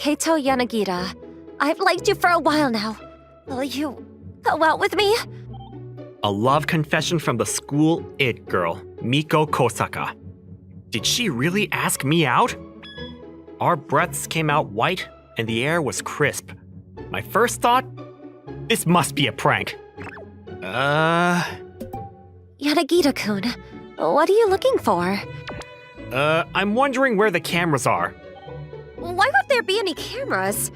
Kato Yanagita. I've liked you for a while now. Will you go out with me? A love confession from the school it girl, Miko Kosaka. Did she really ask me out? Our breaths came out white and the air was crisp. My first thought? This must be a prank. Yanagita-kun, what are you looking for? I'm wondering where the cameras are. Why would there be any cameras?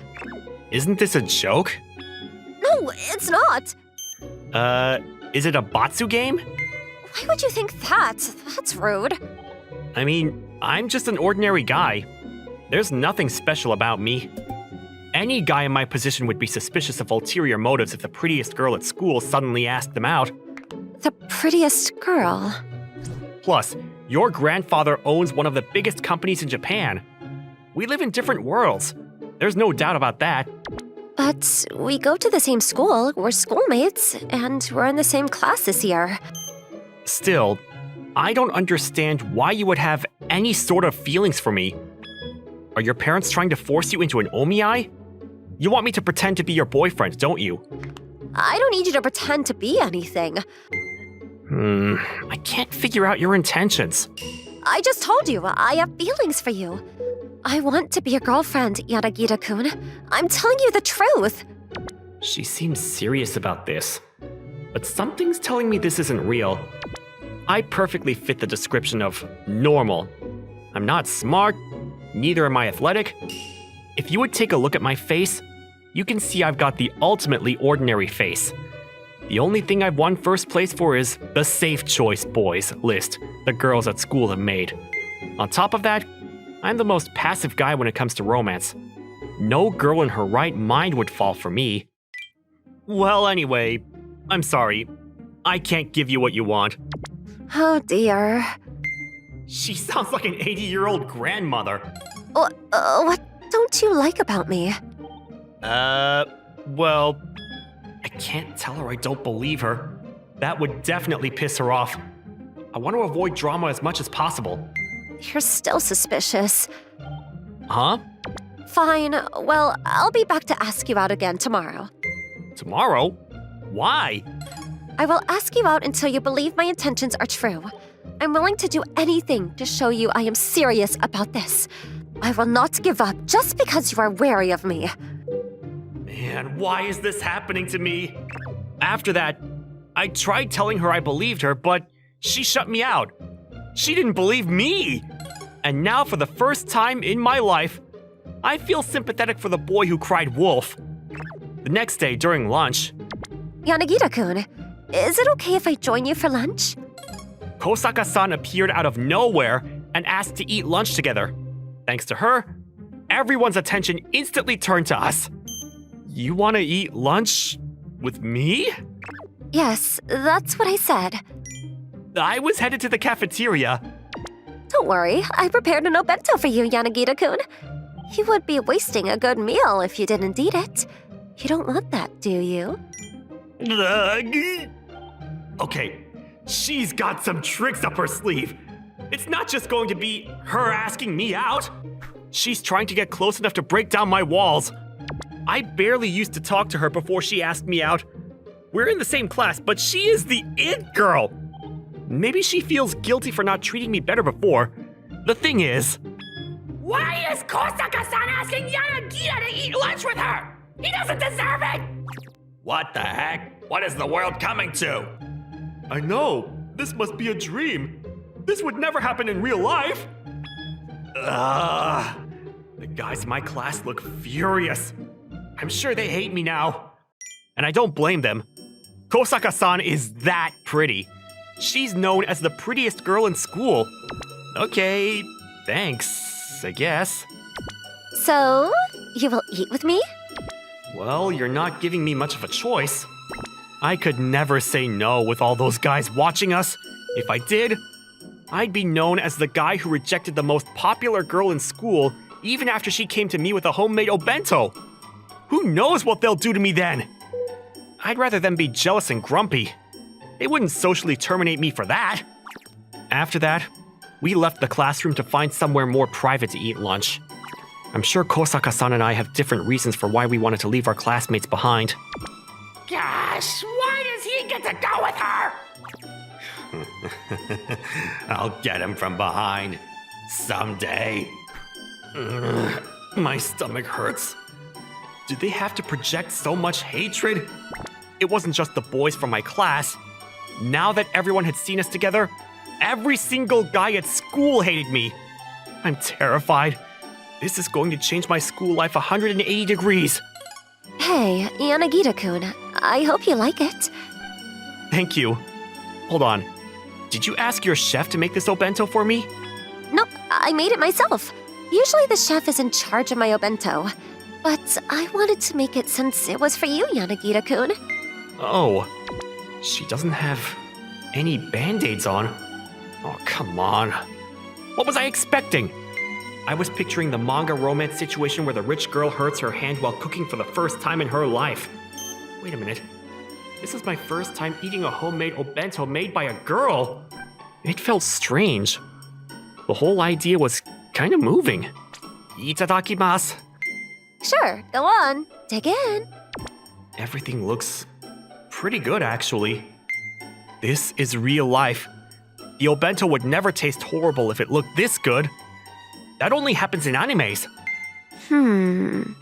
Isn't this a joke? No, it's not. Is it a Batsu game? Why would you think that? That's rude. I mean, I'm just an ordinary guy. There's nothing special about me. Any guy in my position would be suspicious of ulterior motives if the prettiest girl at school suddenly asked them out. The prettiest girl. Plus, your grandfather owns one of the biggest companies in Japan. We live in different worlds. There's no doubt about that. But we go to the same school, we're schoolmates, and we're in the same class this year. Still, I don't understand why you would have any sort of feelings for me. Are your parents trying to force you into an omiai? You want me to pretend to be your boyfriend, don't you? I don't need you to pretend to be anything. I can't figure out your intentions. I just told you, I have feelings for you. I want to be your girlfriend, Yanagita-kun. I'm telling you the truth. She seems serious about this. But something's telling me this isn't real. I perfectly fit the description of normal. I'm not smart, neither am I athletic. If you would take a look at my face, you can see I've got the ultimately ordinary face. The only thing I've won first place for is the safe choice boys list the girls at school have made. On top of that, I'm the most passive guy when it comes to romance. No girl in her right mind would fall for me. Well, anyway, I'm sorry. I can't give you what you want. Oh dear. She sounds like an 80-year-old grandmother. What don't you like about me? Well, I can't tell her I don't believe her. That would definitely piss her off. I want to avoid drama as much as possible. You're still suspicious. Huh? Fine. Well, I'll be back to ask you out again tomorrow. Tomorrow? Why? I will ask you out until you believe my intentions are true. I'm willing to do anything to show you I am serious about this. I will not give up just because you are wary of me. Man, why is this happening to me? After that, I tried telling her I believed her, but she shut me out. She didn't believe me. And now, for the first time in my life, I feel sympathetic for the boy who cried wolf. The next day, during lunch, Yanagita-kun, is it okay if I join you for lunch? Kosaka-san appeared out of nowhere and asked to eat lunch together. Thanks to her, everyone's attention instantly turned to us. You want to eat lunch with me? Yes, that's what I said. I was headed to the cafeteria. Don't worry, I prepared an obento for you, Yanagita-kun. You would be wasting a good meal if you didn't eat it. You don't want that, do you? Okay, she's got some tricks up her sleeve. It's not just going to be her asking me out. She's trying to get close enough to break down my walls. I barely used to talk to her before she asked me out. We're in the same class, but she is the it girl. Maybe she feels guilty for not treating me better before. The thing is, why is Kosaka-san asking Yanagita to eat lunch with her? He doesn't deserve it! What the heck? What is the world coming to? I know. This must be a dream. This would never happen in real life. The guys in my class look furious. I'm sure they hate me now. And I don't blame them. Kosaka-san is that pretty. She's known as the prettiest girl in school. Okay, thanks, I guess. So, you will eat with me? Well, you're not giving me much of a choice. I could never say no with all those guys watching us. If I did, I'd be known as the guy who rejected the most popular girl in school even after she came to me with a homemade obento. Who knows what they'll do to me then? I'd rather them be jealous and grumpy. They wouldn't socially terminate me for that. After that, we left the classroom to find somewhere more private to eat lunch. I'm sure Kosaka-san and I have different reasons for why we wanted to leave our classmates behind. Gosh, why does he get to go with her? I'll get him from behind. Someday. Ugh, my stomach hurts. Did they have to project so much hatred? It wasn't just the boys from my class. Now that everyone had seen us together, every single guy at school hated me. I'm terrified. This is going to change my school life 180 degrees. Hey, Yanagita-kun, I hope you like it. Thank you. Hold on. Did you ask your chef to make this obento for me? Nope, I made it myself. Usually the chef is in charge of my obento. But I wanted to make it since it was for you, Yanagita-kun. Oh, she doesn't have any band-aids on. Oh, come on. What was I expecting? I was picturing the manga romance situation where the rich girl hurts her hand while cooking for the first time in her life. Wait a minute. This is my first time eating a homemade obento made by a girl. It felt strange. The whole idea was kind of moving. Itadakimasu. Sure, go on. Dig in. Everything looks pretty good, actually. This is real life. The obento would never taste horrible if it looked this good. That only happens in animes. Yum!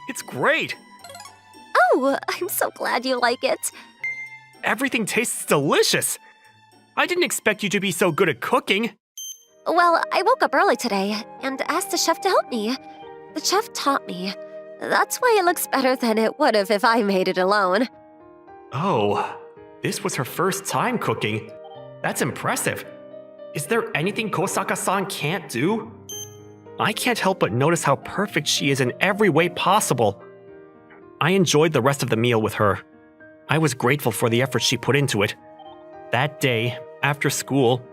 It's great! Oh, I'm so glad you like it. Everything tastes delicious! I didn't expect you to be so good at cooking. Well, I woke up early today and asked the chef to help me. The chef taught me. That's why it looks better than it would have if I made it alone. Oh, this was her first time cooking. That's impressive. Is there anything Kosaka-san can't do? I can't help but notice how perfect she is in every way possible. I enjoyed the rest of the meal with her. I was grateful for the effort she put into it. That day, after school,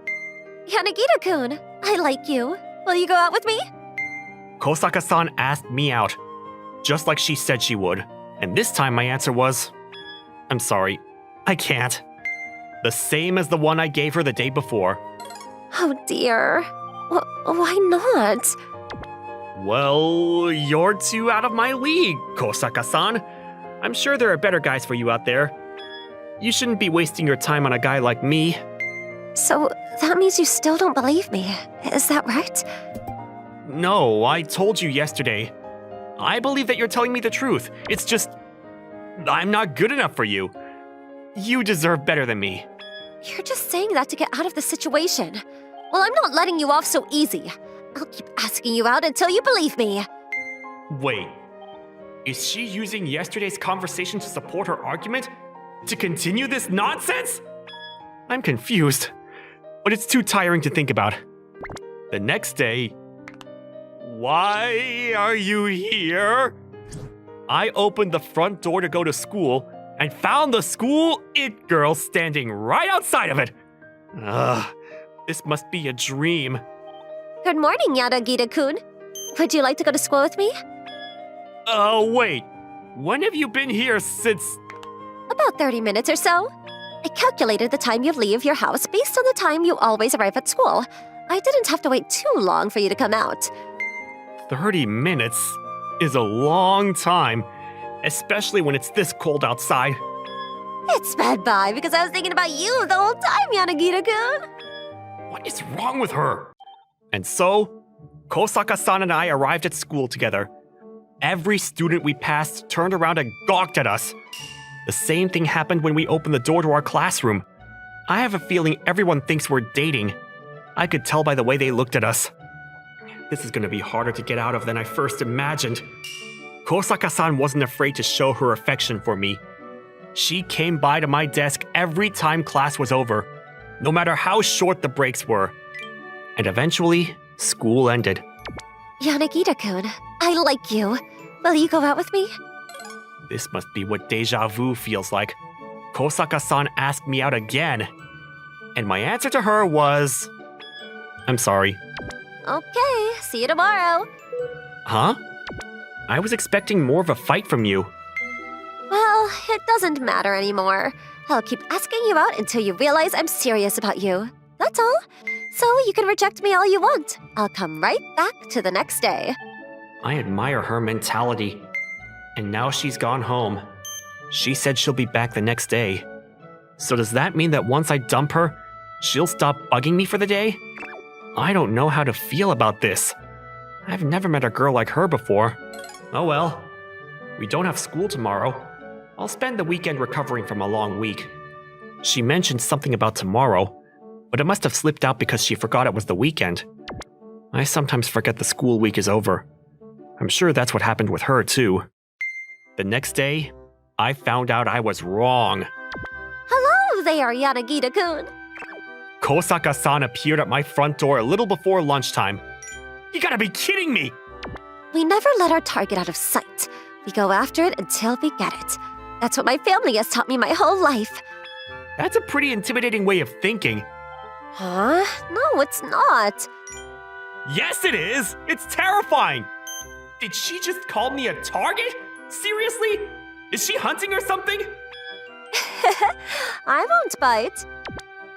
Yanagita-kun, I like you. Will you go out with me? Kosaka-san asked me out, just like she said she would. And this time my answer was, I'm sorry, I can't. The same as the one I gave her the day before. Oh dear. Why not? Well, you're too out of my league, Kosaka-san. I'm sure there are better guys for you out there. You shouldn't be wasting your time on a guy like me. So that means you still don't believe me, is that right? No, I told you yesterday. I believe that you're telling me the truth. It's just, I'm not good enough for you. You deserve better than me. You're just saying that to get out of the situation. Well, I'm not letting you off so easy. I'll keep asking you out until you believe me. Wait, is she using yesterday's conversation to support her argument? To continue this nonsense? I'm confused, but it's too tiring to think about. The next day, why are you here? I opened the front door to go to school and found the school it girl standing right outside of it. Ugh, this must be a dream. Good morning, Yanagita-kun. Would you like to go to school with me? Oh, wait. When have you been here since? About 30 minutes or so. I calculated the time you leave your house based on the time you always arrive at school. I didn't have to wait too long for you to come out. 30 minutes is a long time, especially when it's this cold outside. It sped by because I was thinking about you the whole time, Yanagita-kun. What is wrong with her? And so, Kosaka-san and I arrived at school together. Every student we passed turned around and gawked at us. The same thing happened when we opened the door to our classroom. I have a feeling everyone thinks we're dating. I could tell by the way they looked at us. This is gonna be harder to get out of than I first imagined. Kosaka-san wasn't afraid to show her affection for me. She came by to my desk every time class was over, no matter how short the breaks were. And eventually, school ended. Yanagita-kun, I like you. Will you go out with me? This must be what deja vu feels like. Kosaka-san asked me out again. And my answer to her was, I'm sorry. Okay, see you tomorrow. Huh? I was expecting more of a fight from you. Well, it doesn't matter anymore. I'll keep asking you out until you realize I'm serious about you. That's all. So you can reject me all you want. I'll come right back to the next day. I admire her mentality. And now she's gone home. She said she'll be back the next day. So does that mean that once I dump her, she'll stop bugging me for the day? I don't know how to feel about this. I've never met a girl like her before. Oh well. We don't have school tomorrow. I'll spend the weekend recovering from a long week. She mentioned something about tomorrow, but it must have slipped out because she forgot it was the weekend. I sometimes forget the school week is over. I'm sure that's what happened with her too. The next day, I found out I was wrong. Hello there, Yanagita-kun. Kosaka-san appeared at my front door a little before lunchtime. You gotta be kidding me! We never let our target out of sight. We go after it until we get it. That's what my family has taught me my whole life. That's a pretty intimidating way of thinking. Huh? No, it's not. Yes, it is! It's terrifying! Did she just call me a target? Seriously? Is she hunting or something? I won't bite.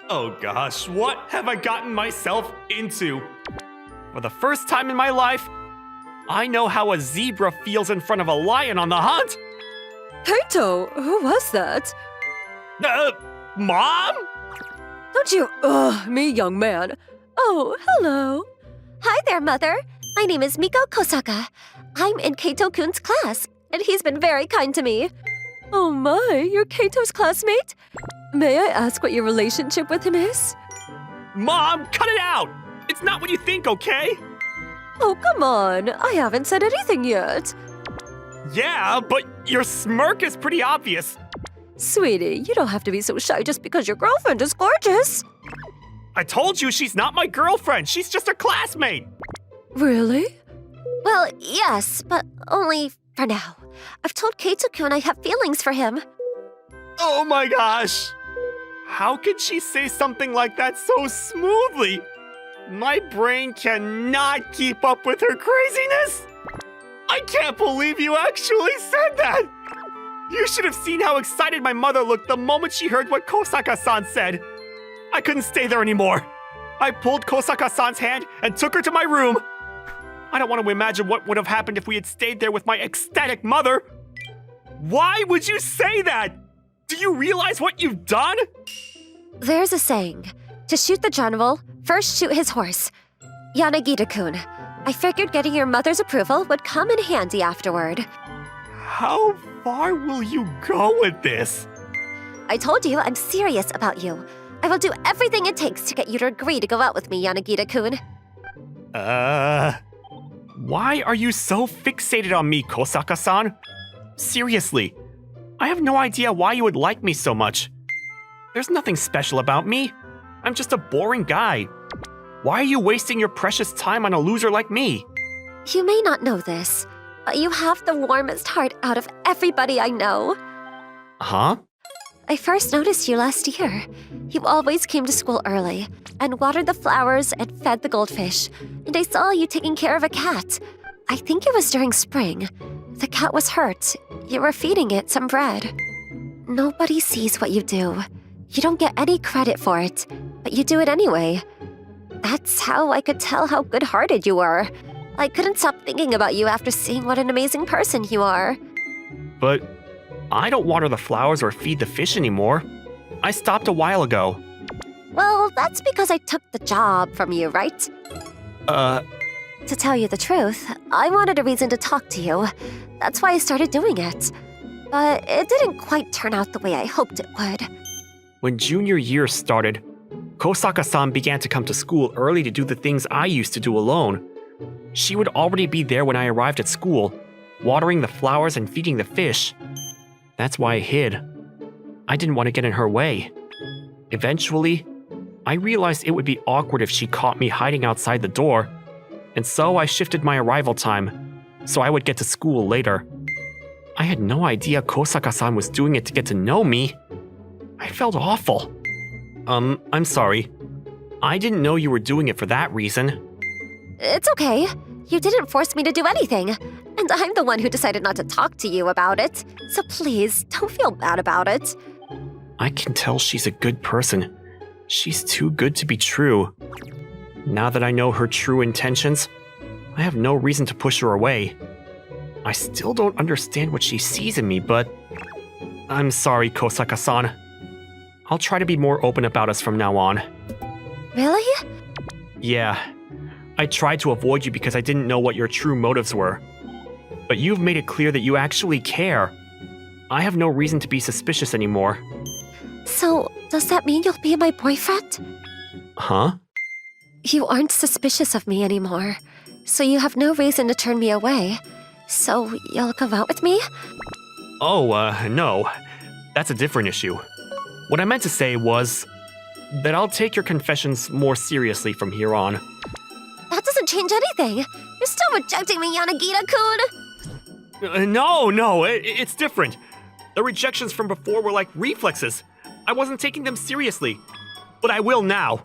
Oh gosh, what have I gotten myself into? For the first time in my life, I know how a zebra feels in front of a lion on the hunt. Kaito, who was that? Mom? Don't you me, young man. Oh, hello. Hi there, Mother. My name is Miko Kosaka. I'm in Kaito-kun's class, and he's been very kind to me. Oh my, you're Kaito's classmate? May I ask what your relationship with him is? Mom, cut it out! It's not what you think, okay? Oh, come on. I haven't said anything yet. Yeah, but your smirk is pretty obvious. Sweetie, you don't have to be so shy just because your girlfriend is gorgeous. I told you she's not my girlfriend. She's just a classmate. Really? Well, yes, but only for now. I've told Kaito-kun I have feelings for him. Oh my gosh. How could she say something like that so smoothly? My brain cannot keep up with her craziness. I can't believe you actually said that. You should have seen how excited my mother looked the moment she heard what Kosaka-san said. I couldn't stay there anymore. I pulled Kosaka-san's hand and took her to my room. I don't want to imagine what would have happened if we had stayed there with my ecstatic mother. Why would you say that? Do you realize what you've done? There's a saying. To shoot the general, first shoot his horse. Yanagita-kun, I figured getting your mother's approval would come in handy afterward. How far will you go with this? I told you I'm serious about you. I will do everything it takes to get you to agree to go out with me, Yanagita-kun. Why are you so fixated on me, Kosaka-san? Seriously, I have no idea why you would like me so much. There's nothing special about me. I'm just a boring guy. Why are you wasting your precious time on a loser like me? You may not know this, but you have the warmest heart out of everybody I know. Huh? I first noticed you last year. You always came to school early and watered the flowers and fed the goldfish. And I saw you taking care of a cat. I think it was during spring. The cat was hurt. You were feeding it some bread. Nobody sees what you do. You don't get any credit for it, but you do it anyway. That's how I could tell how good-hearted you were. I couldn't stop thinking about you after seeing what an amazing person you are. But I don't water the flowers or feed the fish anymore. I stopped a while ago. Well, that's because I took the job from you, right? To tell you the truth, I wanted a reason to talk to you. That's why I started doing it. But it didn't quite turn out the way I hoped it would. When junior year started, Kosaka-san began to come to school early to do the things I used to do alone. She would already be there when I arrived at school, watering the flowers and feeding the fish. That's why I hid. I didn't want to get in her way. Eventually, I realized it would be awkward if she caught me hiding outside the door, and so I shifted my arrival time, so I would get to school later. I had no idea Kosaka-san was doing it to get to know me. I felt awful. I'm sorry. I didn't know you were doing it for that reason. It's okay. You didn't force me to do anything. And I'm the one who decided not to talk to you about it. So please, don't feel bad about it. I can tell she's a good person. She's too good to be true. Now that I know her true intentions, I have no reason to push her away. I still don't understand what she sees in me, but I'm sorry, Kosaka-san. I'll try to be more open about us from now on. Really? Yeah, I tried to avoid you because I didn't know what your true motives were. But you've made it clear that you actually care. I have no reason to be suspicious anymore. So, does that mean you'll be my boyfriend? Huh? You aren't suspicious of me anymore, so you have no reason to turn me away. So, you'll go out with me? Oh, no. That's a different issue. What I meant to say was that I'll take your confessions more seriously from here on. That doesn't change anything. You're still rejecting me, Yanagita-kun. No, it's different. The rejections from before were like reflexes. I wasn't taking them seriously. But I will now.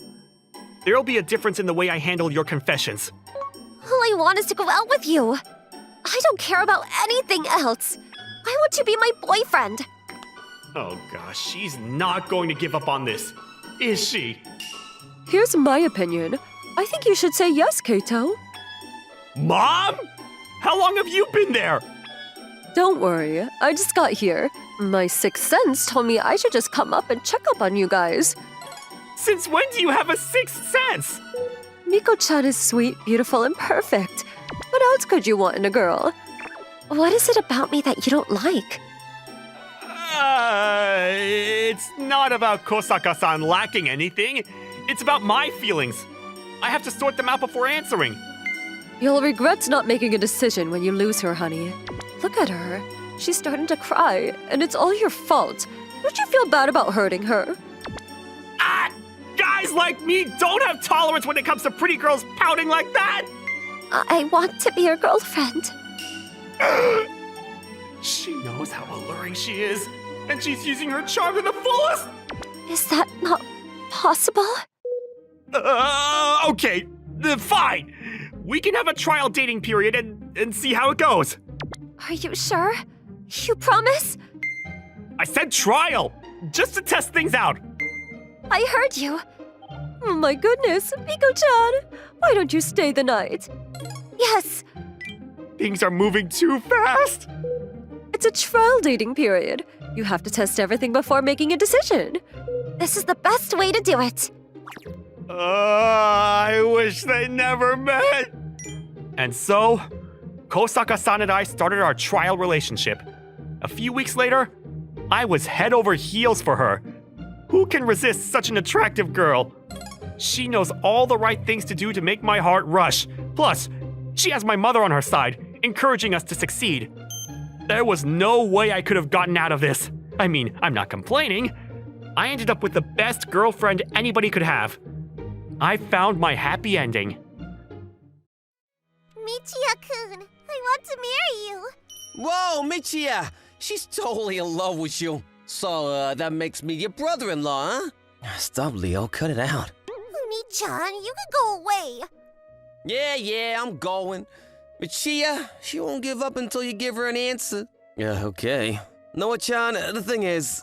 There'll be a difference in the way I handle your confessions. All I want is to go out with you. I don't care about anything else. I want you to be my boyfriend. Oh gosh, she's not going to give up on this, is she? Here's my opinion. I think you should say yes, Kato. Mom? How long have you been there? Don't worry, I just got here. My sixth sense told me I should just come up and check up on you guys. Since when do you have a sixth sense? Miko-chan is sweet, beautiful, and perfect. What else could you want in a girl? What is it about me that you don't like? It's not about Kosaka-san lacking anything. It's about my feelings. I have to sort them out before answering. You'll regret not making a decision when you lose her, honey. Look at her. She's starting to cry, and it's all your fault. Don't you feel bad about hurting her? Guys like me don't have tolerance when it comes to pretty girls pouting like that! I want to be your girlfriend. She knows how alluring she is, and she's using her charm to the fullest! Is that not possible? Okay, fine. We can have a trial dating period and see how it goes. Are you sure? You promise? I said trial, just to test things out. I heard you. Oh my goodness, Miko-chan! Why don't you stay the night? Yes. Things are moving too fast. It's a trial dating period. You have to test everything before making a decision. This is the best way to do it. I wish they never met. And so, Kosaka-san and I started our trial relationship. A few weeks later, I was head over heels for her. Who can resist such an attractive girl? She knows all the right things to do to make my heart rush. Plus, she has my mother on her side, encouraging us to succeed. There was no way I could have gotten out of this. I mean, I'm not complaining. I ended up with the best girlfriend anybody could have. I found my happy ending. Michiya-kun, I want to marry you. Whoa, Michiya! She's totally in love with you. So, that makes me your brother-in-law, huh? Stop, Leo. Cut it out. Umi-chan, you can go away. Yeah, I'm going. Michiya, she won't give up until you give her an answer. Yeah, okay. Noah-chan, the thing is,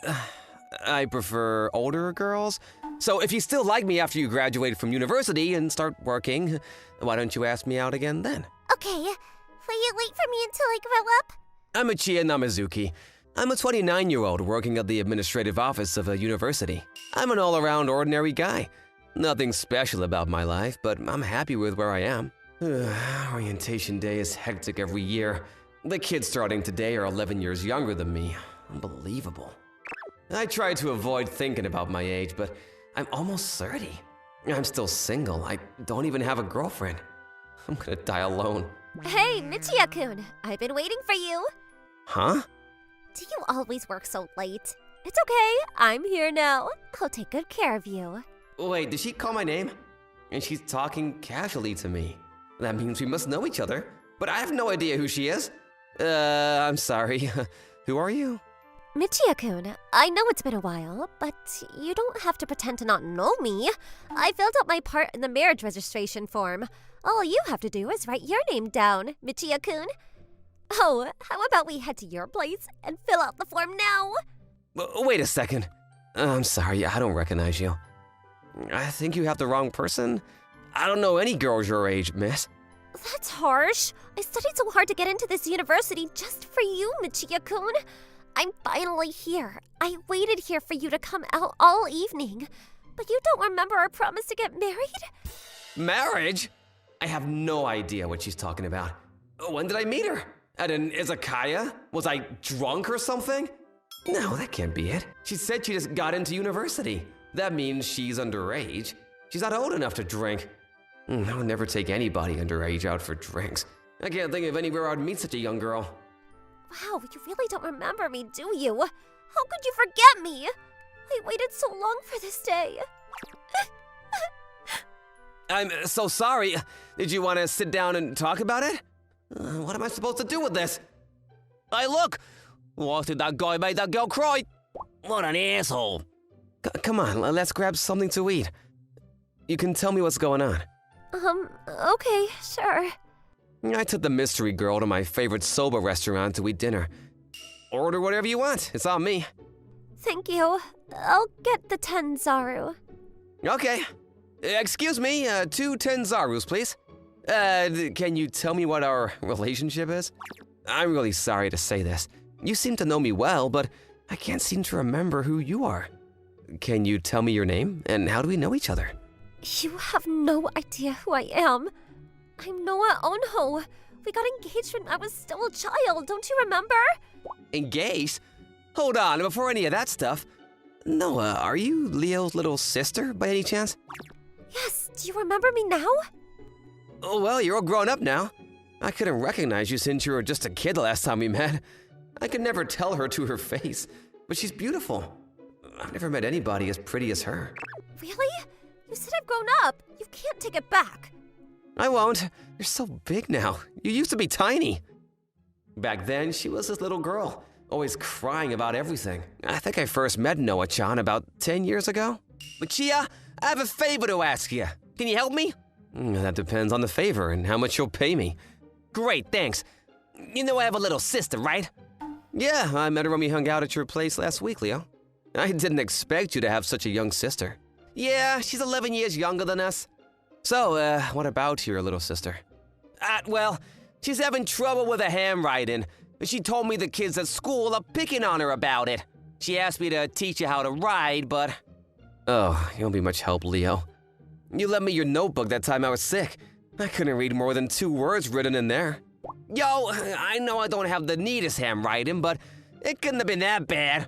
I prefer older girls. So if you still like me after you graduate from university and start working, why don't you ask me out again then? Okay, will you wait for me until I grow up? I'm Michiya Namazuki. I'm a 29-year-old working at the administrative office of a university. I'm an all-around ordinary guy. Nothing special about my life, but I'm happy with where I am. Orientation day is hectic every year. The kids starting today are 11 years younger than me. Unbelievable. I try to avoid thinking about my age, but I'm almost 30. I'm still single. I don't even have a girlfriend. I'm gonna die alone. Hey, Michiya-kun, I've been waiting for you. Huh? Do you always work so late? It's okay, I'm here now. I'll take good care of you. Wait, did she call my name? And she's talking casually to me. That means we must know each other. But I have no idea who she is. I'm sorry. Who are you? Michiya-kun, I know it's been a while, but you don't have to pretend to not know me. I filled out my part in the marriage registration form. All you have to do is write your name down, Michiya-kun. Oh, how about we head to your place and fill out the form now? Wait a second. I'm sorry, I don't recognize you. I think you have the wrong person. I don't know any girls your age, miss. That's harsh. I studied so hard to get into this university just for you, Michiya-kun. I'm finally here. I waited here for you to come out all evening. But you don't remember our promise to get married? Marriage? I have no idea what she's talking about. When did I meet her? At an izakaya? Was I drunk or something? No, that can't be it. She said she just got into university. That means she's underage. She's not old enough to drink. I would never take anybody underage out for drinks. I can't think of anywhere I'd meet such a young girl. Wow, you really don't remember me, do you? How could you forget me? I waited so long for this day. I'm so sorry. Did you want to sit down and talk about it? What am I supposed to do with this? Hey, look! What did that guy make that girl cry? What an asshole. Come on, let's grab something to eat. You can tell me what's going on. Okay, sure. I took the mystery girl to my favorite soba restaurant to eat dinner. Order whatever you want, it's on me. Thank you. I'll get the 10 Zaru. Okay. Excuse me, 2 10 Zarus, please. Can you tell me what our relationship is? I'm really sorry to say this. You seem to know me well, but I can't seem to remember who you are. Can you tell me your name, and how do we know each other? You have no idea who I am. I'm Noah Onho. We got engaged when I was still a child, don't you remember? Engaged? Hold on, before any of that stuff. Noah, are you Leo's little sister, by any chance? Yes, do you remember me now? Oh, well, you're all grown up now. I couldn't recognize you since you were just a kid the last time we met. I could never tell her to her face, but she's beautiful. I've never met anybody as pretty as her. Really? You said I've grown up. You can't take it back. I won't. You're so big now. You used to be tiny. Back then, she was this little girl, always crying about everything. I think I first met Noah-chan about 10 years ago. Lucia, I have a favor to ask you. Can you help me? That depends on the favor and how much you'll pay me. Great, thanks. You know I have a little sister, right? Yeah, I met her when we hung out at your place last week, Leo. I didn't expect you to have such a young sister. Yeah, she's 11 years younger than us. So, what about your little sister? Well, she's having trouble with her handwriting. She told me the kids at school are picking on her about it. She asked me to teach her how to write, but... Oh, you won't be much help, Leo. You lent me your notebook that time I was sick. I couldn't read more than 2 words written in there. Yo, I know I don't have the neatest handwriting, but it couldn't have been that bad.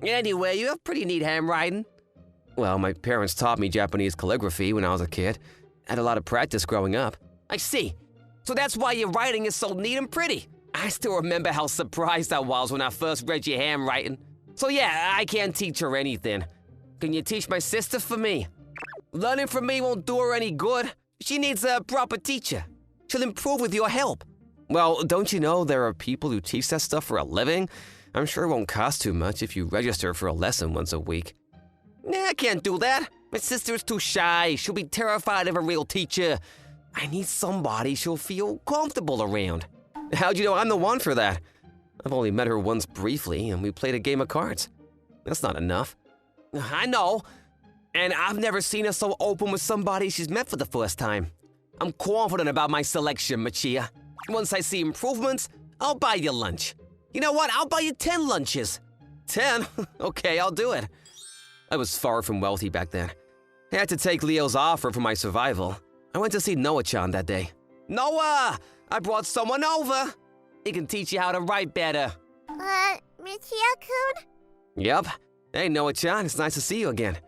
Anyway, you have pretty neat handwriting. Well, my parents taught me Japanese calligraphy when I was a kid. I had a lot of practice growing up. I see. So that's why your writing is so neat and pretty. I still remember how surprised I was when I first read your handwriting. So yeah, I can't teach her anything. Can you teach my sister for me? Learning from me won't do her any good. She needs a proper teacher. She'll improve with your help. Well, don't you know there are people who teach that stuff for a living? I'm sure it won't cost too much if you register for a lesson once a week. Nah, I can't do that. My sister's too shy. She'll be terrified of a real teacher. I need somebody she'll feel comfortable around. How'd you know I'm the one for that? I've only met her once briefly, and we played a game of cards. That's not enough. I know. And I've never seen her so open with somebody she's met for the first time. I'm confident about my selection, Michiya. Once I see improvements, I'll buy you lunch. You know what? I'll buy you 10 lunches. 10? Okay, I'll do it. I was far from wealthy back then. I had to take Leo's offer for my survival. I went to see Noah-chan that day. Noah! I brought someone over. He can teach you how to write better. Michiya-kun? Yep. Hey, Noah-chan, it's nice to see you again.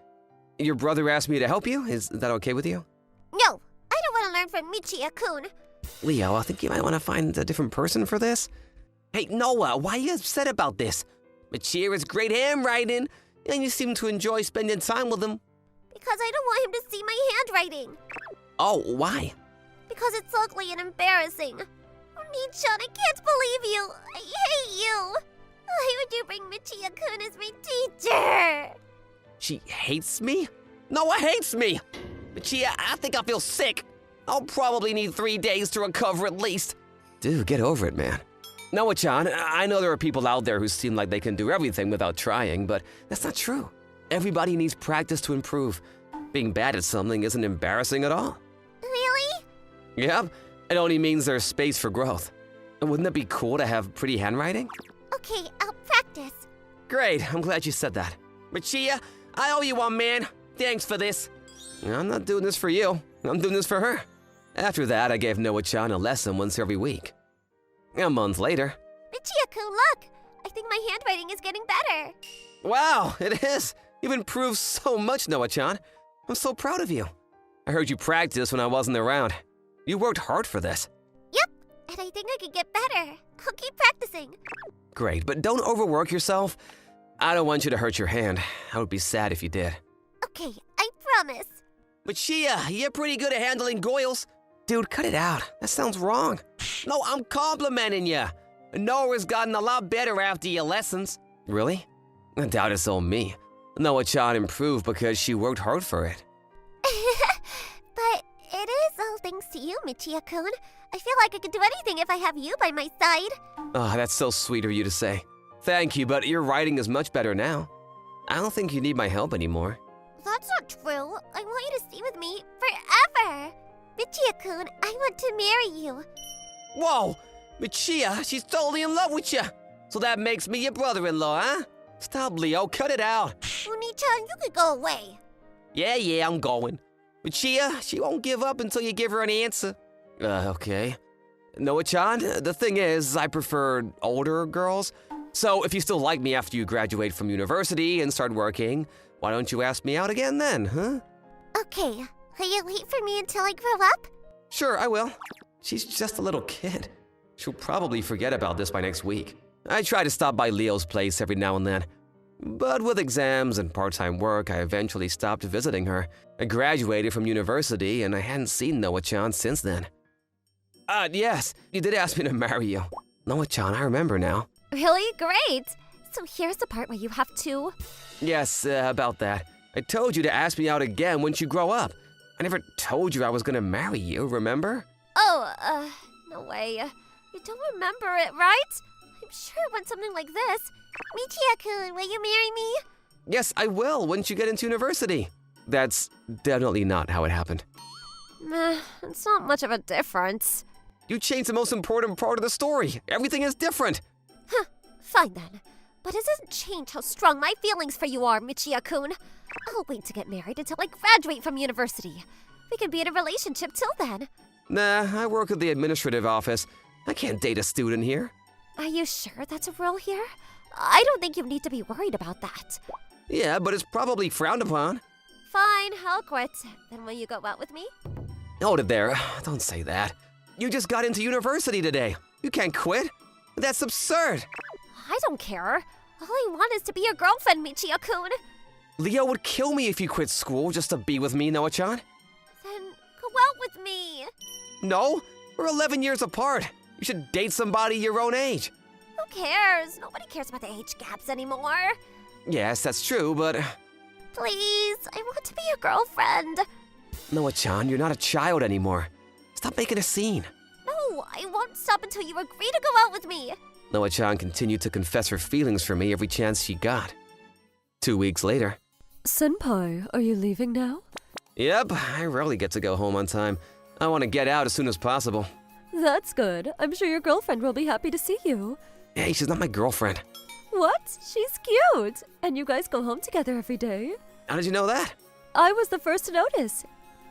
Your brother asked me to help you. Is that okay with you? No, I don't want to learn from Michiya-kun. Leo, I think you might want to find a different person for this. Hey, Noah, why are you upset about this? Michiya has great handwriting, and you seem to enjoy spending time with him. Because I don't want him to see my handwriting. Oh, why? Because it's ugly and embarrassing. Oh, Nii-chan, I can't believe you. I hate you. Why would you bring Michiya-kun as my teacher? She hates me? Noah hates me! Michiya, I think I feel sick. I'll probably need 3 days to recover at least. Dude, get over it, man. Noah-chan, I know there are people out there who seem like they can do everything without trying, but that's not true. Everybody needs practice to improve. Being bad at something isn't embarrassing at all. Yep, it only means there's space for growth. Wouldn't it be cool to have pretty handwriting? Okay, I'll practice. Great, I'm glad you said that. Michiya, I owe you one, man. Thanks for this. I'm not doing this for you. I'm doing this for her. After that, I gave Noah-chan a lesson once every week. A month later. Michia-kun, look! I think my handwriting is getting better. Wow, it is. You've improved so much, Noah-chan. I'm so proud of you. I heard you practice when I wasn't around. You worked hard for this. Yep, and I think I can get better. I'll keep practicing. Great, but don't overwork yourself. I don't want you to hurt your hand. I would be sad if you did. Okay, I promise. Michiya, you're pretty good at handling goils. Dude, cut it out. That sounds wrong. No, I'm complimenting you. Noah's gotten a lot better after your lessons. Really? I doubt it's all me. Noah-chan improved because she worked hard for it. But it is all thanks to you, Michia-kun. I feel like I could do anything if I have you by my side. Oh, that's so sweet of you to say. Thank you, but your writing is much better now. I don't think you need my help anymore. That's not true. I want you to stay with me forever. Michia-kun, I want to marry you. Whoa! Michiya, she's totally in love with you. So that makes me your brother-in-law, huh? Stop, Leo. Cut it out. Oni-chan, you could go away. Yeah, I'm going. Michiya, she won't give up until you give her an answer. Okay. Noah-chan, the thing is, I prefer older girls. So if you still like me after you graduate from university and start working, why don't you ask me out again then, huh? Okay, will you wait for me until I grow up? Sure, I will. She's just a little kid. She'll probably forget about this by next week. I try to stop by Leo's place every now and then. But with exams and part-time work, I eventually stopped visiting her. I graduated from university and I hadn't seen Noah-chan since then. Yes, you did ask me to marry you. Noah-chan, I remember now. Really? Great! So here's the part where you have to... Yes, about that. I told you to ask me out again once you grow up. I never told you I was gonna marry you, remember? Oh, no way. You don't remember it, right? I'm sure it went something like this. Michia-kun, will you marry me? Yes, I will once you get into university. That's definitely not how it happened. Meh, it's not much of a difference. You changed the most important part of the story. Everything is different. Huh, fine then. But it doesn't change how strong my feelings for you are, Michia-kun. I'll wait to get married until I graduate from university. We can be in a relationship till then. Nah, I work at the administrative office. I can't date a student here. Are you sure that's a rule here? I don't think you need to be worried about that. Yeah, but it's probably frowned upon. Fine, I'll quit. Then will you go out with me? Hold it there. Don't say that. You just got into university today. You can't quit. That's absurd. I don't care. All I want is to be your girlfriend, Michia-kun. Leo would kill me if you quit school just to be with me, Noah-chan. Then go out with me. No, we're 11 years apart. You should date somebody your own age. Who cares? Nobody cares about the age gaps anymore. Yes, that's true, but... Please, I want to be your girlfriend. Noah-chan, you're not a child anymore. Stop making a scene. No, I won't stop until you agree to go out with me. Noah-chan continued to confess her feelings for me every chance she got. 2 weeks later. Senpai, are you leaving now? Yep, I rarely get to go home on time. I want to get out as soon as possible. That's good. I'm sure your girlfriend will be happy to see you. Hey, she's not my girlfriend. What? She's cute. And you guys go home together every day. How did you know that? I was the first to notice.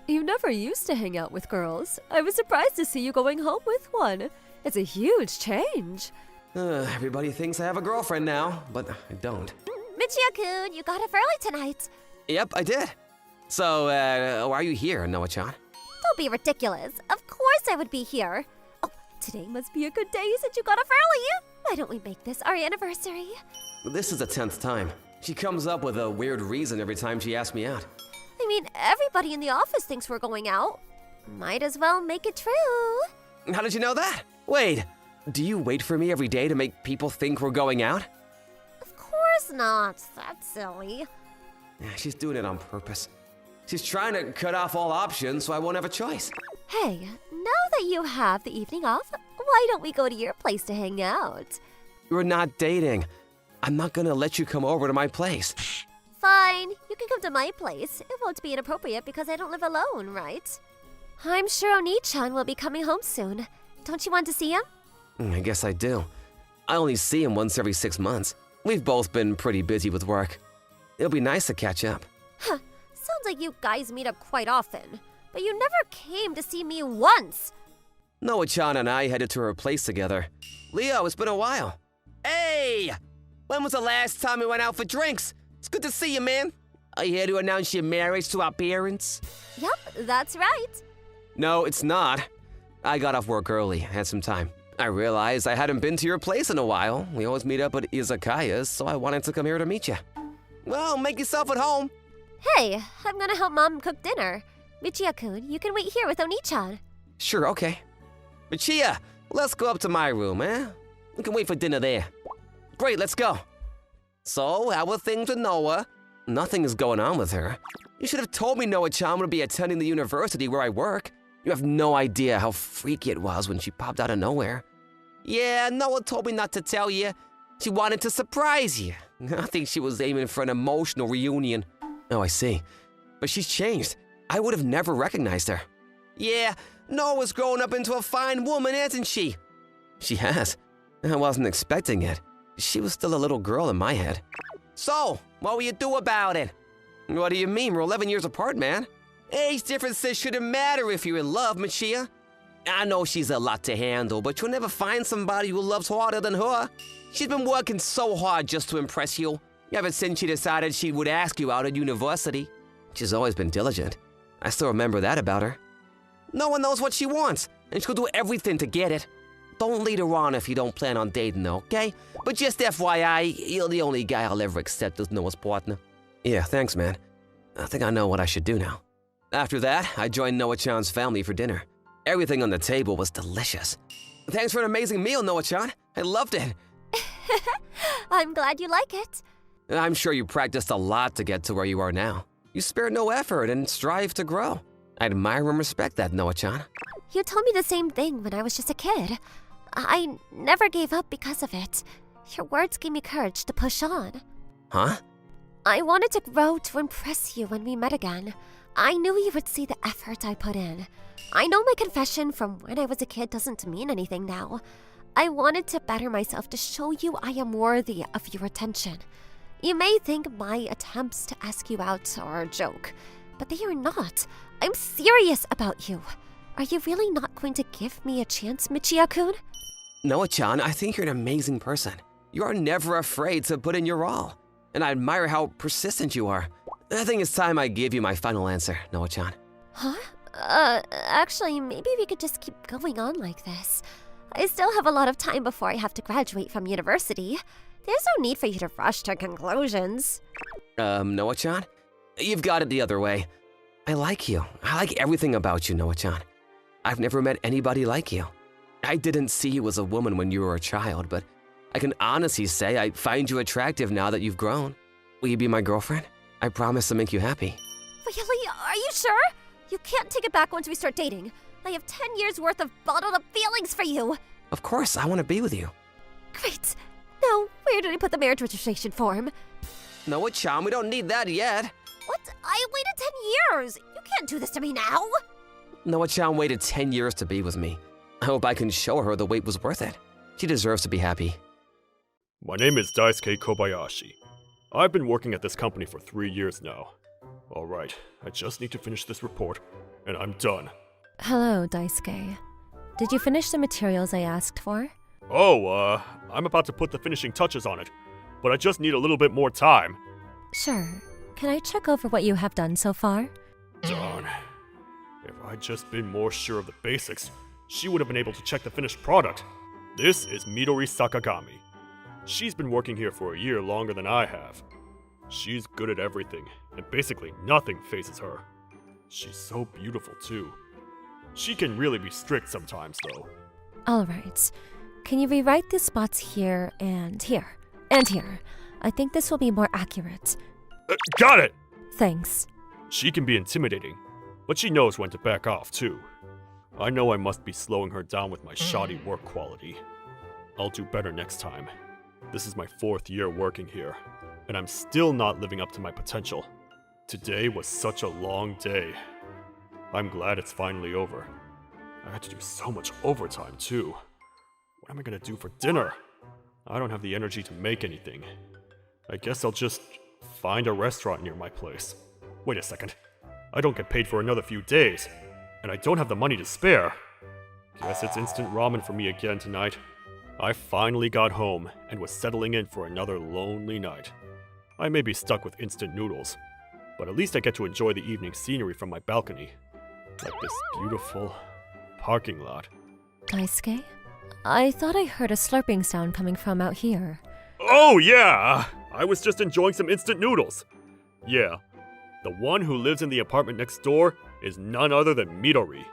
You never used to hang out with girls. I was surprised to see you going home with one. It's a huge change. Everybody thinks I have a girlfriend now, but I don't. Michia-kun, you got up early tonight. Yep, I did. So, why are you here, Noah-chan? Don't be ridiculous. Of course I would be here. Oh, today must be a good day since you got up early. Why don't we make this our anniversary? This is the 10th time. She comes up with a weird reason every time she asks me out. I mean, everybody in the office thinks we're going out. Might as well make it true. How did you know that? Wait, do you wait for me every day to make people think we're going out? Of course not. That's silly. Yeah, she's doing it on purpose. She's trying to cut off all options so I won't have a choice. Hey, now that you have the evening off, why don't we go to your place to hang out? We're not dating. I'm not gonna let you come over to my place. Fine, you can come to my place. It won't be inappropriate because I don't live alone, right? I'm sure Oni-chan will be coming home soon. Don't you want to see him? I guess I do. I only see him once every 6 months. We've both been pretty busy with work. It'll be nice to catch up. Huh. Sounds like you guys meet up quite often. But you never came to see me once. Noah-chan and I headed to her place together. Leo, it's been a while. Hey! When was the last time we went out for drinks? It's good to see you, man. Are you here to announce your marriage to our parents? Yep, that's right. No, it's not. I got off work early, had some time. I realized I hadn't been to your place in a while. We always meet up at izakayas, so I wanted to come here to meet you. Well, make yourself at home. Hey, I'm gonna help Mom cook dinner. Michiya-kun, you can wait here with Oni-chan. Sure, okay. Michiya, let's go up to my room, eh? We can wait for dinner there. Great, let's go. So, how are things with Noah? Nothing is going on with her. You should have told me Noah-chan would be attending the university where I work. You have no idea how freaky it was when she popped out of nowhere. Yeah, Noah told me not to tell you. She wanted to surprise you. I think she was aiming for an emotional reunion. Oh, I see. But she's changed. I would have never recognized her. Yeah, Noah's grown up into a fine woman, hasn't she? She has. I wasn't expecting it. She was still a little girl in my head. So, what will you do about it? What do you mean? We're 11 years apart, man. Age differences shouldn't matter if you're in love, Michiya. I know she's a lot to handle, but you'll never find somebody who loves harder than her. She's been working so hard just to impress you, ever since she decided she would ask you out at university. She's always been diligent. I still remember that about her. No one knows what she wants, and she'll do everything to get it. Don't lead her on if you don't plan on dating her, okay? But just FYI, you're the only guy I'll ever accept as Noah's partner. Yeah, thanks, man. I think I know what I should do now. After that, I joined Noah-chan's family for dinner. Everything on the table was delicious. Thanks for an amazing meal, Noah-chan. I loved it. I'm glad you like it. I'm sure you practiced a lot to get to where you are now. You spared no effort and strive to grow. I admire and respect that, Noah-chan. You told me the same thing when I was just a kid. I never gave up because of it. Your words gave me courage to push on. Huh? I wanted to grow to impress you when we met again. I knew you would see the effort I put in. I know my confession from when I was a kid doesn't mean anything now. I wanted to better myself to show you I am worthy of your attention. You may think my attempts to ask you out are a joke, but they are not. I'm serious about you. Are you really not going to give me a chance, Michiya-kun? Noah-chan, I think you're an amazing person. You are never afraid to put in your all. And I admire how persistent you are. I think it's time I give you my final answer, Noah-chan. Huh? Actually, maybe we could just keep going on like this. I still have a lot of time before I have to graduate from university. There's no need for you to rush to conclusions. Noah-chan? You've got it the other way. I like you. I like everything about you, Noah-chan. I've never met anybody like you. I didn't see you as a woman when you were a child, but I can honestly say I find you attractive now that you've grown. Will you be my girlfriend? I promise to make you happy. Really? Are you sure? You can't take it back once we start dating. I have 10 years worth of bottled up feelings for you. Of course, I want to be with you. Great. Now, where did I put the marriage registration form? Noah-chan, we don't need that yet. What? I waited 10 years. You can't do this to me now. Noah-chan waited 10 years to be with me. I hope I can show her the wait was worth it. She deserves to be happy. My name is Daisuke Kobayashi. I've been working at this company for 3 years now. Alright, I just need to finish this report, and I'm done. Hello, Daisuke. Did you finish the materials I asked for? Oh, I'm about to put the finishing touches on it, but I just need a little bit more time. Sure. Can I check over what you have done so far? Darn. If I'd just been more sure of the basics, she would have been able to check the finished product. This is Midori Sakagami. She's been working here for a year longer than I have. She's good at everything, and basically nothing phases her. She's so beautiful too. She can really be strict sometimes though. Alright. Can you rewrite the spots here and here? And here. I think this will be more accurate. Got it! Thanks. She can be intimidating, but she knows when to back off too. I know I must be slowing her down with my shoddy work quality. I'll do better next time. This is my 4th year working here, and I'm still not living up to my potential. Today was such a long day. I'm glad it's finally over. I had to do so much overtime, too. What am I gonna do for dinner? I don't have the energy to make anything. I guess I'll just find a restaurant near my place. Wait a second. I don't get paid for another few days, and I don't have the money to spare. Guess it's instant ramen for me again tonight. I finally got home and was settling in for another lonely night. I may be stuck with instant noodles, but at least I get to enjoy the evening scenery from my balcony. Like this beautiful parking lot. Daisuke? I thought I heard a slurping sound coming from out here. Oh yeah! I was just enjoying some instant noodles. Yeah, the one who lives in the apartment next door is none other than Midori.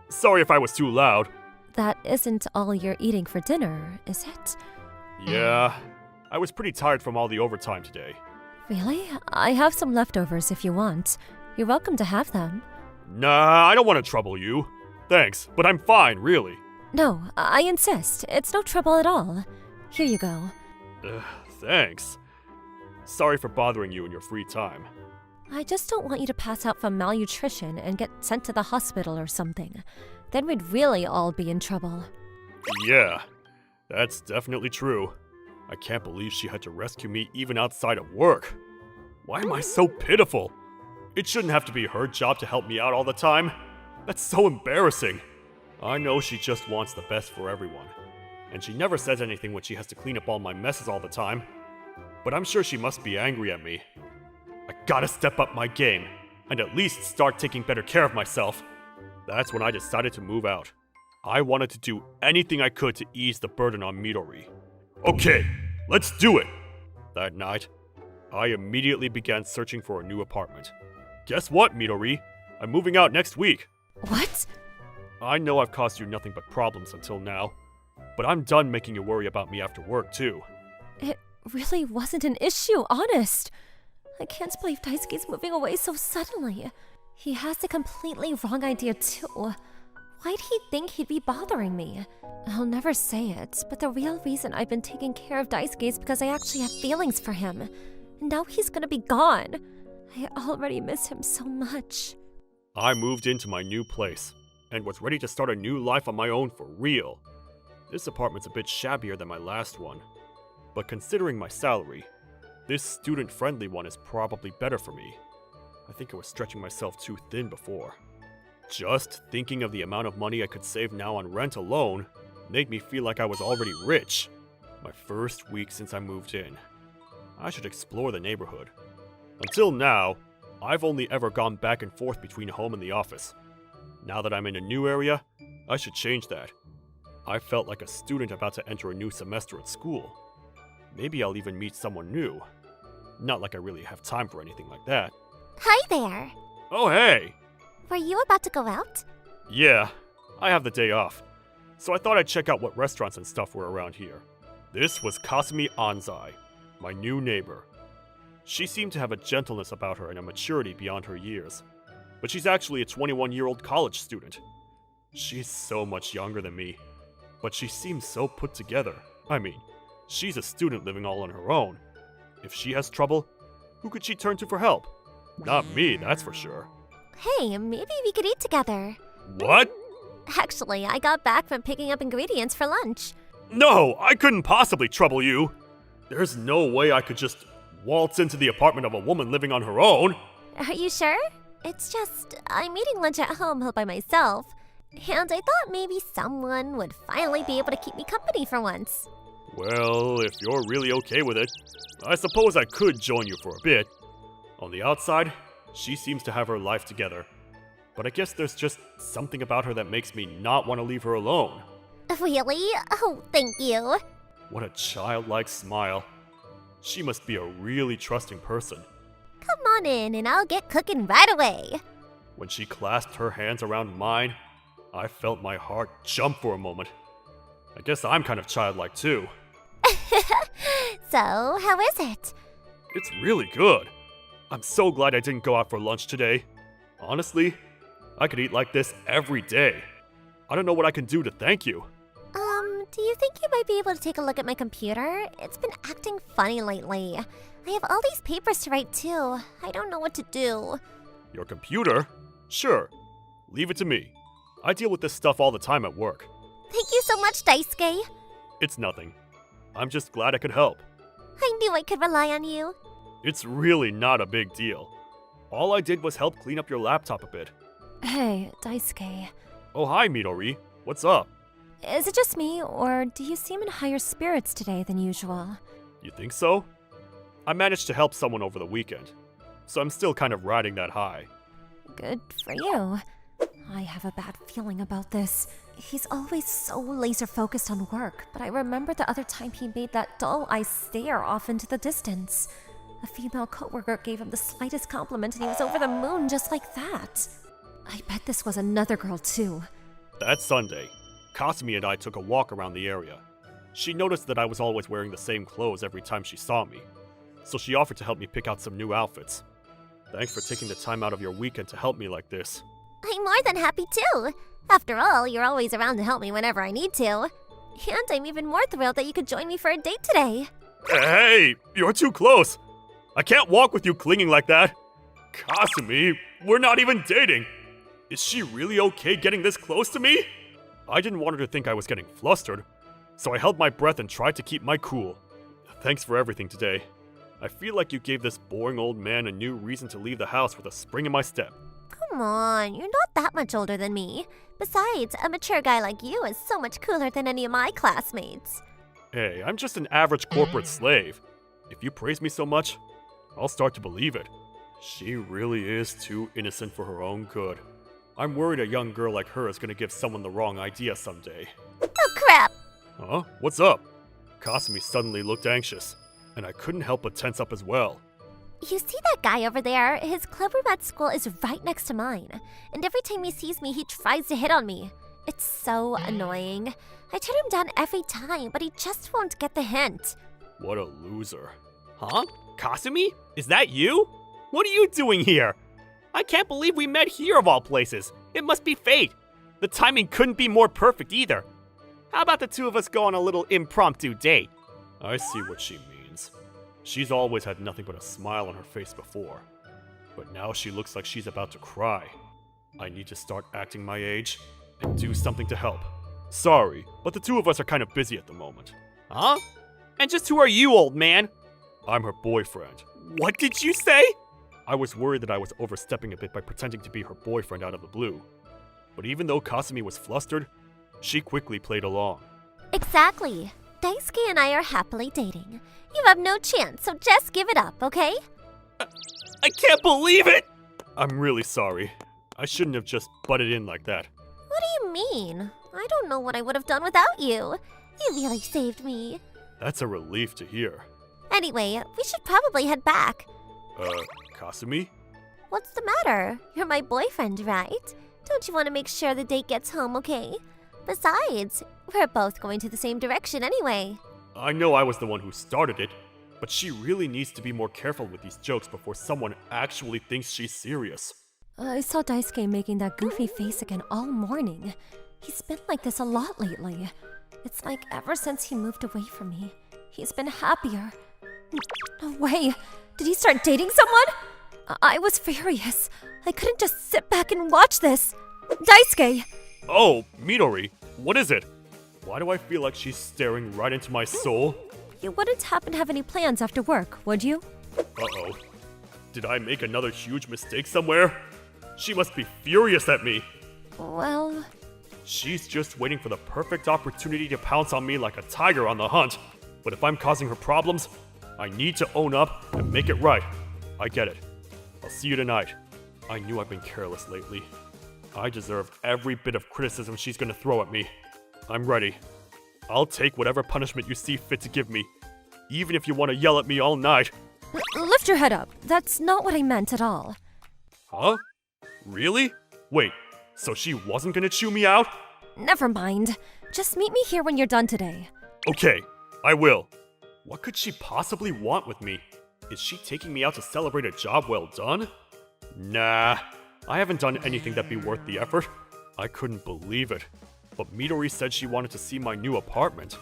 Sorry if I was too loud. That isn't all you're eating for dinner, is it? Yeah, I was pretty tired from all the overtime today. Really? I have some leftovers if you want. You're welcome to have them. Nah, I don't want to trouble you. Thanks, but I'm fine, really. No, I insist. It's no trouble at all. Here you go. Thanks. Sorry for bothering you in your free time. I just don't want you to pass out from malnutrition and get sent to the hospital or something. Then we'd really all be in trouble. Yeah, that's definitely true. I can't believe she had to rescue me even outside of work. Why am I so pitiful? It shouldn't have to be her job to help me out all the time. That's so embarrassing. I know she just wants the best for everyone. And she never says anything when she has to clean up all my messes all the time. But I'm sure she must be angry at me. I gotta step up my game, and at least start taking better care of myself. That's when I decided to move out. I wanted to do anything I could to ease the burden on Midori. Okay, let's do it! That night, I immediately began searching for a new apartment. Guess what, Midori? I'm moving out next week. What? I know I've caused you nothing but problems until now, but I'm done making you worry about me after work, too. It really wasn't an issue, honest. I can't believe Daisuke's moving away so suddenly. He has a completely wrong idea, too. Why'd he think he'd be bothering me? I'll never say it, but the real reason I've been taking care of Daisuke is because I actually have feelings for him. And now he's gonna be gone. I already miss him so much. I moved into my new place, and was ready to start a new life on my own for real. This apartment's a bit shabbier than my last one, but considering my salary, this student-friendly one is probably better for me. I think I was stretching myself too thin before. Just thinking of the amount of money I could save now on rent alone made me feel like I was already rich. My first week since I moved in. I should explore the neighborhood. Until now, I've only ever gone back and forth between home and the office. Now that I'm in a new area, I should change that. I felt like a student about to enter a new semester at school. Maybe I'll even meet someone new. Not like I really have time for anything like that. Hi there. Oh hey! Were you about to go out? Yeah, I have the day off, so I thought I'd check out what restaurants and stuff were around here. This was Kasumi Anzai, my new neighbor. She seemed to have a gentleness about her and a maturity beyond her years, but she's actually a 21-year-old college student. She's so much younger than me, but she seems so put together. I mean, she's a student living all on her own. If she has trouble, who could she turn to for help? Not me, that's for sure. Hey, maybe we could eat together. What? Actually, I got back from picking up ingredients for lunch. No, I couldn't possibly trouble you. There's no way I could just waltz into the apartment of a woman living on her own. Are you sure? It's just, I'm eating lunch at home all by myself, and I thought maybe someone would finally be able to keep me company for once. Well, if you're really okay with it, I suppose I could join you for a bit. On the outside, she seems to have her life together. But I guess there's just something about her that makes me not want to leave her alone. Really? Oh, thank you. What a childlike smile. She must be a really trusting person. Come on in and I'll get cooking right away. When she clasped her hands around mine, I felt my heart jump for a moment. I guess I'm kind of childlike too. So, how is it? It's really good. I'm so glad I didn't go out for lunch today. Honestly, I could eat like this every day. I don't know what I can do to thank you. Do you think you might be able to take a look at my computer? It's been acting funny lately. I have all these papers to write too. I don't know what to do. Your computer? Sure. Leave it to me. I deal with this stuff all the time at work. Thank you so much, Daisuke. It's nothing. I'm just glad I could help. I knew I could rely on you. It's really not a big deal. All I did was help clean up your laptop a bit. Hey, Daisuke. Oh, hi, Midori. What's up? Is it just me, or do you seem in higher spirits today than usual? You think so? I managed to help someone over the weekend, so I'm still kind of riding that high. Good for you. I have a bad feeling about this. He's always so laser focused on work, but I remember the other time he made that dull-eyed stare off into the distance. A female coworker gave him the slightest compliment and he was over the moon just like that. I bet this was another girl too. That Sunday, Kasumi and I took a walk around the area. She noticed that I was always wearing the same clothes every time she saw me, so she offered to help me pick out some new outfits. Thanks for taking the time out of your weekend to help me like this. I'm more than happy too. After all, you're always around to help me whenever I need to. And I'm even more thrilled that you could join me for a date today. Hey, you're too close. I can't walk with you clinging like that. Kasumi, we're not even dating. Is she really okay getting this close to me? I didn't want her to think I was getting flustered, so I held my breath and tried to keep my cool. Thanks for everything today. I feel like you gave this boring old man a new reason to leave the house with a spring in my step. Come on, you're not that much older than me. Besides, a mature guy like you is so much cooler than any of my classmates. Hey, I'm just an average corporate slave. If you praise me so much, I'll start to believe it. She really is too innocent for her own good. I'm worried a young girl like her is gonna give someone the wrong idea someday. Oh crap! Huh? What's up? Kasumi suddenly looked anxious, and I couldn't help but tense up as well. You see that guy over there? His clubroom at school is right next to mine. And every time he sees me, he tries to hit on me. It's so annoying. I turn him down every time, but he just won't get the hint. What a loser. Huh? Kasumi? Is that you? What are you doing here? I can't believe we met here of all places. It must be fate. The timing couldn't be more perfect either. How about the two of us go on a little impromptu date? I see what she means. She's always had nothing but a smile on her face before. But now she looks like she's about to cry. I need to start acting my age and do something to help. Sorry, but the two of us are kind of busy at the moment. Huh? And just who are you, old man? I'm her boyfriend. What did you say? I was worried that I was overstepping a bit by pretending to be her boyfriend out of the blue. But even though Kasumi was flustered, she quickly played along. Exactly. Daisuke and I are happily dating. You have no chance, so just give it up, okay? I can't believe it! I'm really sorry. I shouldn't have just butted in like that. What do you mean? I don't know what I would have done without you. You really saved me. That's a relief to hear. Anyway, we should probably head back. Kasumi? What's the matter? You're my boyfriend, right? Don't you want to make sure the date gets home, okay? Besides, we're both going to the same direction anyway. I know I was the one who started it, but she really needs to be more careful with these jokes before someone actually thinks she's serious. I saw Daisuke making that goofy face again all morning. He's been like this a lot lately. It's like ever since he moved away from me, he's been happier. No way! Did he start dating someone? I was furious. I couldn't just sit back and watch this. Daisuke! Oh, Midori, what is it? Why do I feel like she's staring right into my soul? You wouldn't happen to have any plans after work, would you? Uh-oh. Did I make another huge mistake somewhere? She must be furious at me. Well... She's just waiting for the perfect opportunity to pounce on me like a tiger on the hunt. But if I'm causing her problems, I need to own up and make it right. I get it. I'll see you tonight. I knew I've been careless lately. I deserve every bit of criticism she's gonna throw at me. I'm ready. I'll take whatever punishment you see fit to give me, even if you want to yell at me all night. Lift your head up. That's not what I meant at all. Huh? Really? Wait, so she wasn't gonna chew me out? Never mind. Just meet me here when you're done today. Okay, I will. What could she possibly want with me? Is she taking me out to celebrate a job well done? Nah, I haven't done anything that'd be worth the effort. I couldn't believe it. But Midori said she wanted to see my new apartment.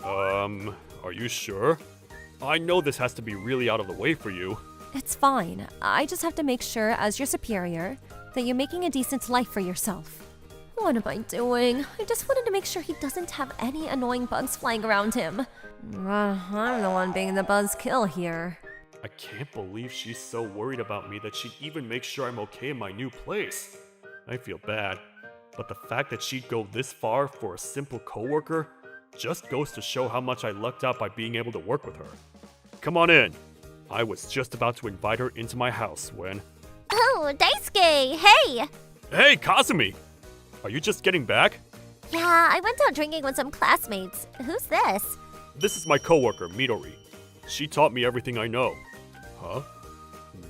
Are you sure? I know this has to be really out of the way for you. It's fine. I just have to make sure, as your superior, that you're making a decent life for yourself. What am I doing? I just wanted to make sure he doesn't have any annoying bugs flying around him. I'm the one being the buzzkill here. I can't believe she's so worried about me that she'd even make sure I'm okay in my new place. I feel bad, but the fact that she'd go this far for a simple coworker just goes to show how much I lucked out by being able to work with her. Come on in. I was just about to invite her into my house when... Oh, Daisuke, hey! Hey, Kasumi! Are you just getting back? Yeah, I went out drinking with some classmates. Who's this? This is my coworker, Midori. She taught me everything I know. Huh?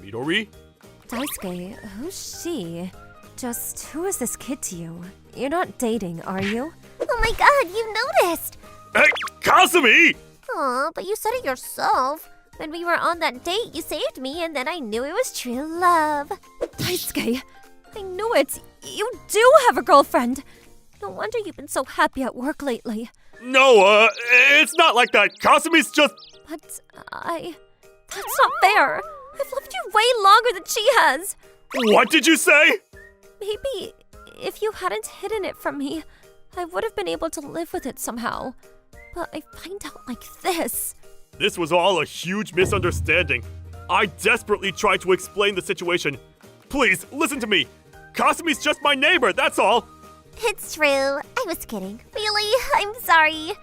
Midori? Daisuke, who's she? Just who is this kid to you? You're not dating, are you? Oh my god, you noticed! Hey, Kasumi! Aw, but you said it yourself. When we were on that date, you saved me, and then I knew it was true love. Daisuke, I knew it. You do have a girlfriend. No wonder you've been so happy at work lately. No, it's not like that. Kasumi's just... But that's not fair. I've loved you way longer than she has. What did you say? Maybe if you hadn't hidden it from me, I would have been able to live with it somehow. But I find out like this. This was all a huge misunderstanding. I desperately tried to explain the situation. Please, listen to me. Kasumi's just my neighbor, that's all. It's true. I was kidding. Really? I'm sorry.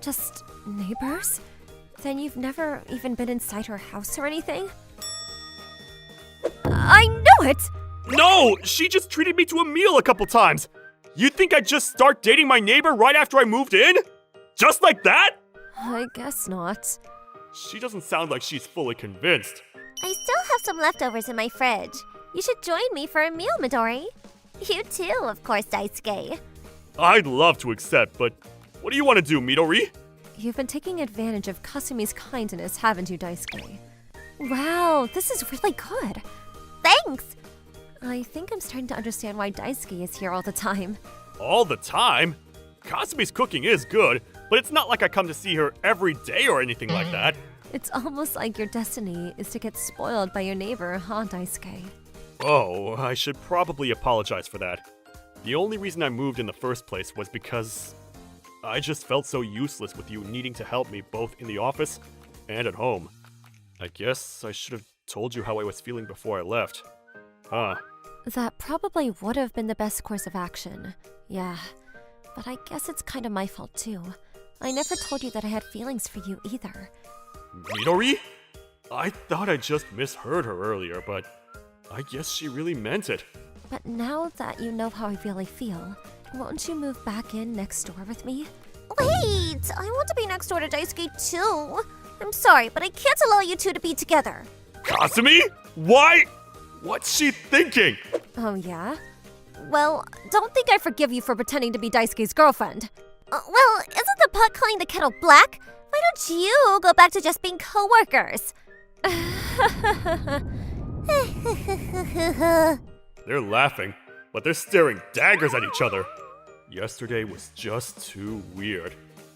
Just neighbors? Then you've never even been inside her house or anything? I knew it! No, she just treated me to a meal a couple times. You'd think I'd just start dating my neighbor right after I moved in? Just like that? I guess not. She doesn't sound like she's fully convinced. I still have some leftovers in my fridge. You should join me for a meal, Midori. You too, of course, Daisuke. I'd love to accept, but what do you want to do, Midori? You've been taking advantage of Kasumi's kindness, haven't you, Daisuke? Wow, this is really good. Thanks! I think I'm starting to understand why Daisuke is here all the time. All the time? Kasumi's cooking is good, but it's not like I come to see her every day or anything like that. It's almost like your destiny is to get spoiled by your neighbor, huh, Daisuke? Oh, I should probably apologize for that. The only reason I moved in the first place was because I just felt so useless with you needing to help me both in the office and at home. I guess I should have told you how I was feeling before I left. Huh. That probably would have been the best course of action. Yeah, but I guess it's kind of my fault too. I never told you that I had feelings for you either. Midori? I thought I just misheard her earlier, but I guess she really meant it. But now that you know how I really feel, won't you move back in next door with me? Wait! I want to be next door to Daisuke too. I'm sorry, but I can't allow you two to be together. Kasumi? Why? What's she thinking? Oh yeah? Well, don't think I forgive you for pretending to be Daisuke's girlfriend. Well, isn't the pot calling the kettle black? Why don't you go back to just being co-workers? They're laughing, but they're staring daggers at each other. Yesterday was just too weird.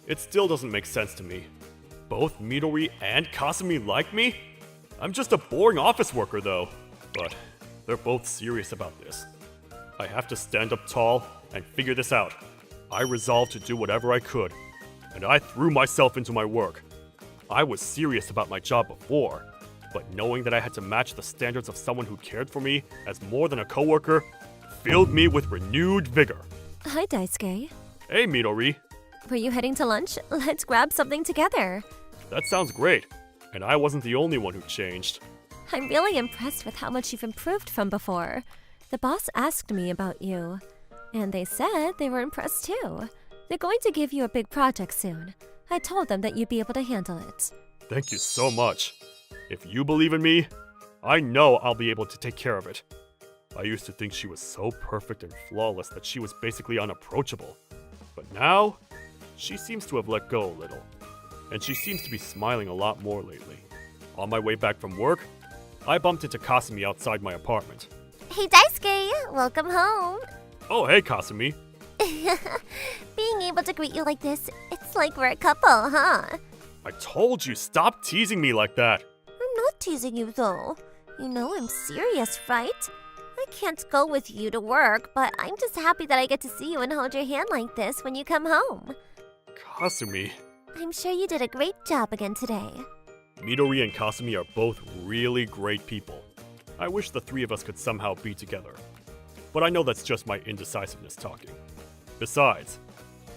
It still doesn't make sense to me. Both Midori and Kasumi like me? I'm just a boring office worker though. But they're both serious about this. I have to stand up tall and figure this out. I resolved to do whatever I could, and I threw myself into my work. I was serious about my job before, but knowing that I had to match the standards of someone who cared for me as more than a coworker filled me with renewed vigor. Hi, Daisuke. Hey, Midori. Were you heading to lunch? Let's grab something together. That sounds great. And I wasn't the only one who changed. I'm really impressed with how much you've improved from before. The boss asked me about you, and they said they were impressed too. They're going to give you a big project soon. I told them that you'd be able to handle it. Thank you so much. If you believe in me, I know I'll be able to take care of it. I used to think she was so perfect and flawless that she was basically unapproachable. But now, she seems to have let go a little. And she seems to be smiling a lot more lately. On my way back from work, I bumped into Kasumi outside my apartment. Hey, Daisuke, welcome home. Oh, hey, Kasumi. Being able to greet you like this, it's like we're a couple, huh? I told you, stop teasing me like that. I'm not teasing you, though. You know I'm serious, right? I can't go with you to work, but I'm just happy that I get to see you and hold your hand like this when you come home. Kasumi. I'm sure you did a great job again today. Midori and Kasumi are both really great people. I wish the three of us could somehow be together. But I know that's just my indecisiveness talking. Besides,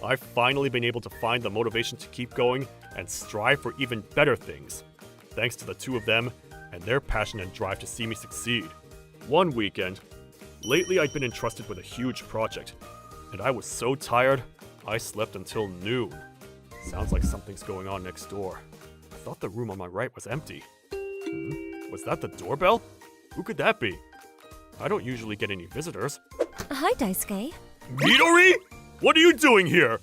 I've finally been able to find the motivation to keep going and strive for even better things, thanks to the two of them and their passion and drive to see me succeed. One weekend, lately I'd been entrusted with a huge project, and I was so tired, I slept until noon. Sounds like something's going on next door. I thought the room on my right was empty. Was that the doorbell? Who could that be? I don't usually get any visitors. Hi, Daisuke. Midori? What are you doing here?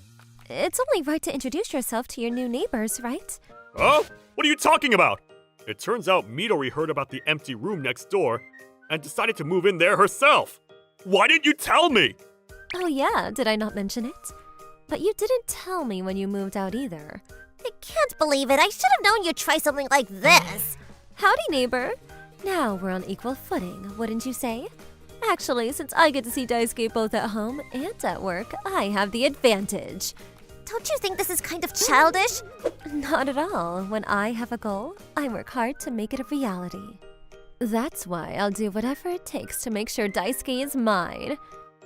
It's only right to introduce yourself to your new neighbors, right? Huh? What are you talking about? It turns out Midori heard about the empty room next door and decided to move in there herself. Why didn't you tell me? Oh yeah, did I not mention it? But you didn't tell me when you moved out either. I can't believe it. I should have known you'd try something like this. Howdy, neighbor. Now we're on equal footing, wouldn't you say? Actually, since I get to see Daisuke both at home and at work, I have the advantage. Don't you think this is kind of childish? Not at all. When I have a goal, I work hard to make it a reality. That's why I'll do whatever it takes to make sure Daisuke is mine.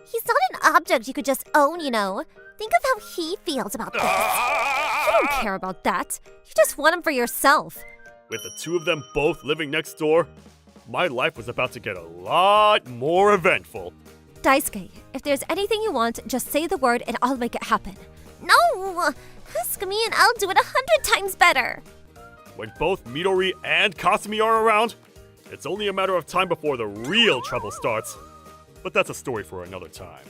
He's not an object you could just own, you know. Think of how he feels about this. You don't care about that. You just want him for yourself. With the two of them both living next door, my life was about to get a lot more eventful. Daisuke, if there's anything you want, just say the word and I'll make it happen. No! Ask me and I'll do it 100 times better. When both Midori and Kasumi are around, it's only a matter of time before the real trouble starts. But that's a story for another time.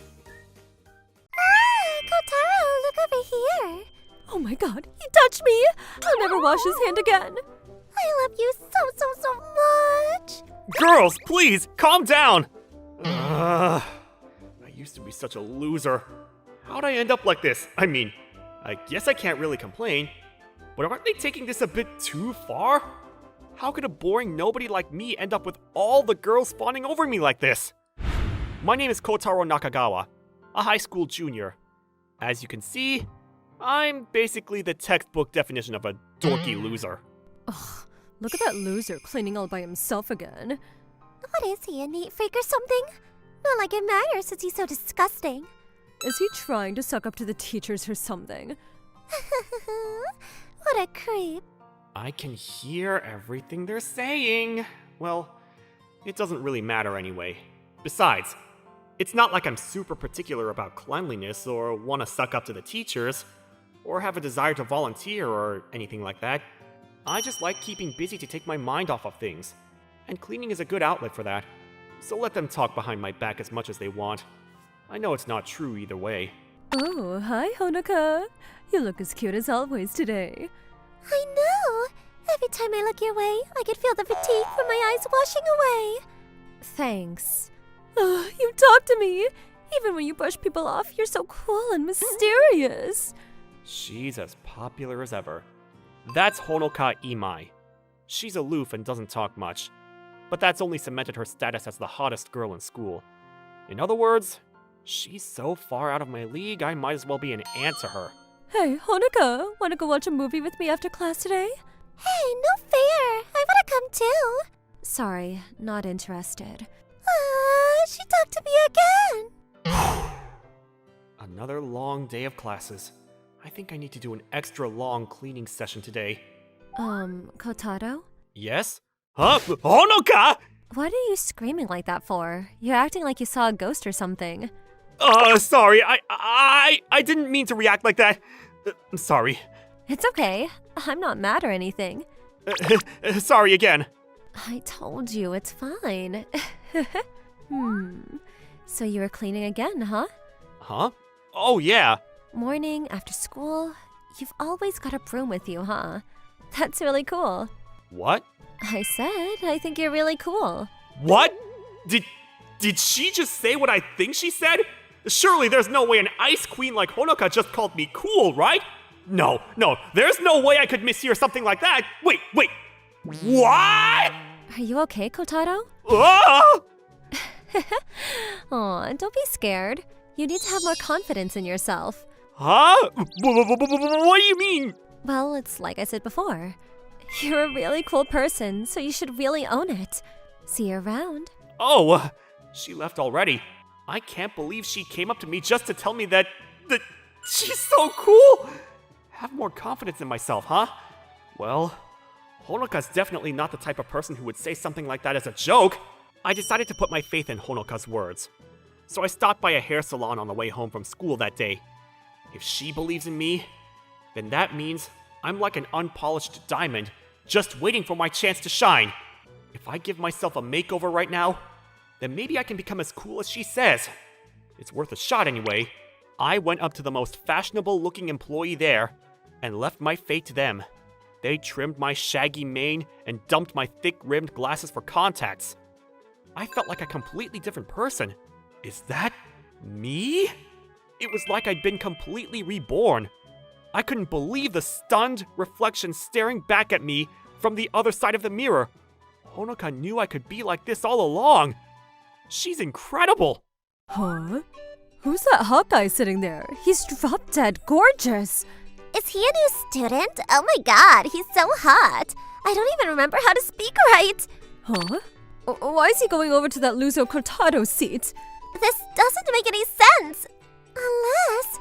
Kotaro, look over here. Oh my god, he touched me! I'll never wash his hand again. I love you so much. Girls, please, calm down! I used to be such a loser. How'd I end up like this? I mean, I guess I can't really complain, but aren't they taking this a bit too far? How could a boring nobody like me end up with all the girls fawning over me like this? My name is Kotaro Nakagawa, a high school junior. As you can see, I'm basically the textbook definition of a dorky loser. Ugh, look at that loser cleaning all by himself again. What is he, a neat freak or something? Not like it matters since he's so disgusting. Is he trying to suck up to the teachers or something? What a creep. I can hear everything they're saying. Well, it doesn't really matter anyway. Besides, it's not like I'm super particular about cleanliness or want to suck up to the teachers, or have a desire to volunteer or anything like that. I just like keeping busy to take my mind off of things, and cleaning is a good outlet for that. So let them talk behind my back as much as they want. I know it's not true either way. Oh, hi, Honoka. You look as cute as always today. I know. Every time I look your way, I can feel the fatigue from my eyes washing away. Thanks. Oh, you talk to me. Even when you brush people off, you're so cool and mysterious. She's as popular as ever. That's Honoka Imai. She's aloof and doesn't talk much, but that's only cemented her status as the hottest girl in school. In other words, she's so far out of my league, I might as well be an aunt to her. Hey, Honoka, wanna go watch a movie with me after class today? Hey, no fair. I wanna come too. Sorry, not interested. She talked to me again. Another long day of classes. I think I need to do an extra long cleaning session today. Kotaro? Yes? Huh? Honoka! What are you screaming like that for? You're acting like you saw a ghost or something. Sorry. I didn't mean to react like that. I'm sorry. It's okay. I'm not mad or anything. Sorry again. I told you, it's fine. So you were cleaning again, huh? Huh? Oh, yeah. Morning, after school, you've always got a broom with you, huh? That's really cool. What? I said, I think you're really cool. What? Did she just say what I think she said? Surely there's no way an ice queen like Honoka just called me cool, right? No, there's no way I could mishear something like that. Wait. What? Are you okay, Kotaro? Ah! Aw, don't be scared. You need to have more confidence in yourself. Huh? What do you mean? Well, it's like I said before. You're a really cool person, so you should really own it. See you around. Oh, she left already. I can't believe she came up to me just to tell me that she's so cool. Have more confidence in myself, huh? Well, Honoka's definitely not the type of person who would say something like that as a joke. I decided to put my faith in Honoka's words. So I stopped by a hair salon on the way home from school that day. If she believes in me, then that means I'm like an unpolished diamond, just waiting for my chance to shine. If I give myself a makeover right now, then maybe I can become as cool as she says. It's worth a shot anyway. I went up to the most fashionable looking employee there and left my fate to them. They trimmed my shaggy mane and dumped my thick-rimmed glasses for contacts. I felt like a completely different person. Is that me? It was like I'd been completely reborn. I couldn't believe the stunned reflection staring back at me from the other side of the mirror. Honoka knew I could be like this all along. She's incredible. Huh? Who's that hot guy sitting there? He's drop-dead gorgeous. Is he a new student? Oh my god, he's so hot. I don't even remember how to speak right. Huh? Why is he going over to that loser Kotaro seat? This doesn't make any sense. Unless,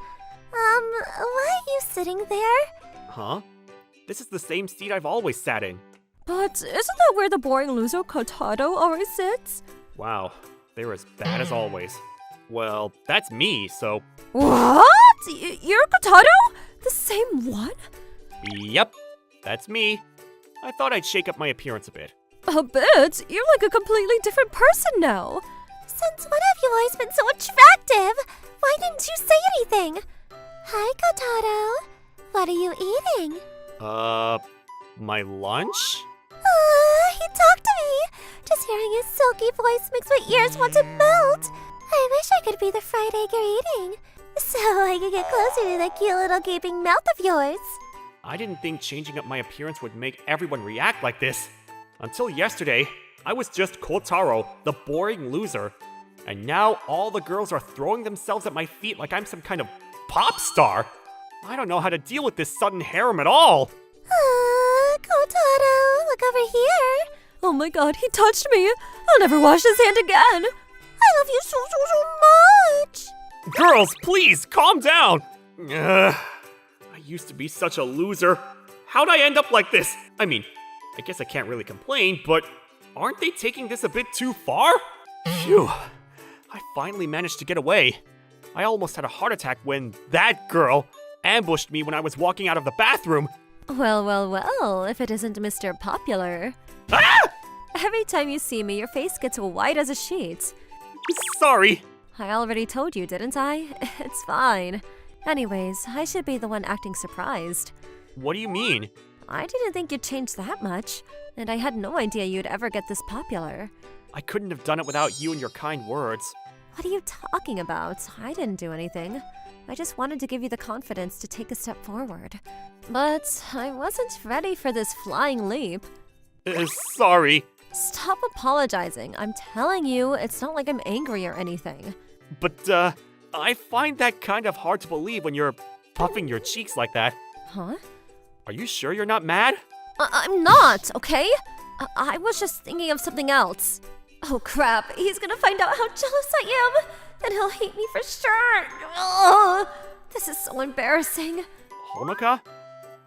why are you sitting there? Huh? This is the same seat I've always sat in. But isn't that where the boring loser Kotaro always sits? Wow, they're as bad as always. Well, that's me, so... What? You're Kotaro? The same one? Yep, that's me. I thought I'd shake up my appearance a bit. A bit? You're like a completely different person now. Since when have you always been so attractive? Why didn't you say anything? Hi, Kotaro. What are you eating? My lunch? He talked to me. Just hearing his silky voice makes my ears want to melt. I wish I could be the fried egg you're eating, so I could get closer to that cute little gaping mouth of yours. I didn't think changing up my appearance would make everyone react like this. Until yesterday, I was just Kotaro, the boring loser. And now all the girls are throwing themselves at my feet like I'm some kind of pop star. I don't know how to deal with this sudden harem at all. Kotaro, look over here. Oh my god, he touched me. I'll never wash his hand again. I love you so much. Girls, please, calm down. I used to be such a loser. How'd I end up like this? I mean, I guess I can't really complain, but aren't they taking this a bit too far? Phew, I finally managed to get away. I almost had a heart attack when that girl ambushed me when I was walking out of the bathroom. Well, if it isn't Mr. Popular. Ah! Every time you see me, your face gets white as a sheet. Sorry. I already told you, didn't I? It's fine. Anyways, I should be the one acting surprised. What do you mean? I didn't think you'd change that much, and I had no idea you'd ever get this popular. I couldn't have done it without you and your kind words. What are you talking about? I didn't do anything. I just wanted to give you the confidence to take a step forward. But I wasn't ready for this flying leap. Sorry. Stop apologizing. I'm telling you, it's not like I'm angry or anything. But, I find that kind of hard to believe when you're puffing your cheeks like that. Huh? Are you sure you're not mad? I'm not, okay? I was just thinking of something else. Oh crap, he's gonna find out how jealous I am, and he'll hate me for sure. Ugh, this is so embarrassing. Honoka?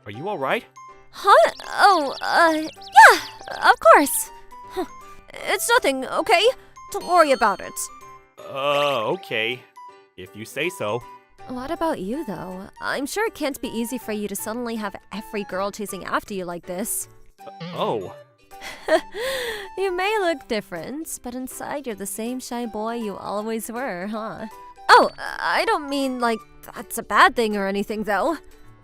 Are you alright? Huh? Oh, yeah, of course. Huh. It's nothing, okay? Don't worry about it. Okay. If you say so. What about you, though? I'm sure it can't be easy for you to suddenly have every girl chasing after you like this. Oh. You may look different, but inside you're the same shy boy you always were, huh? Oh, I don't mean, like, that's a bad thing or anything, though.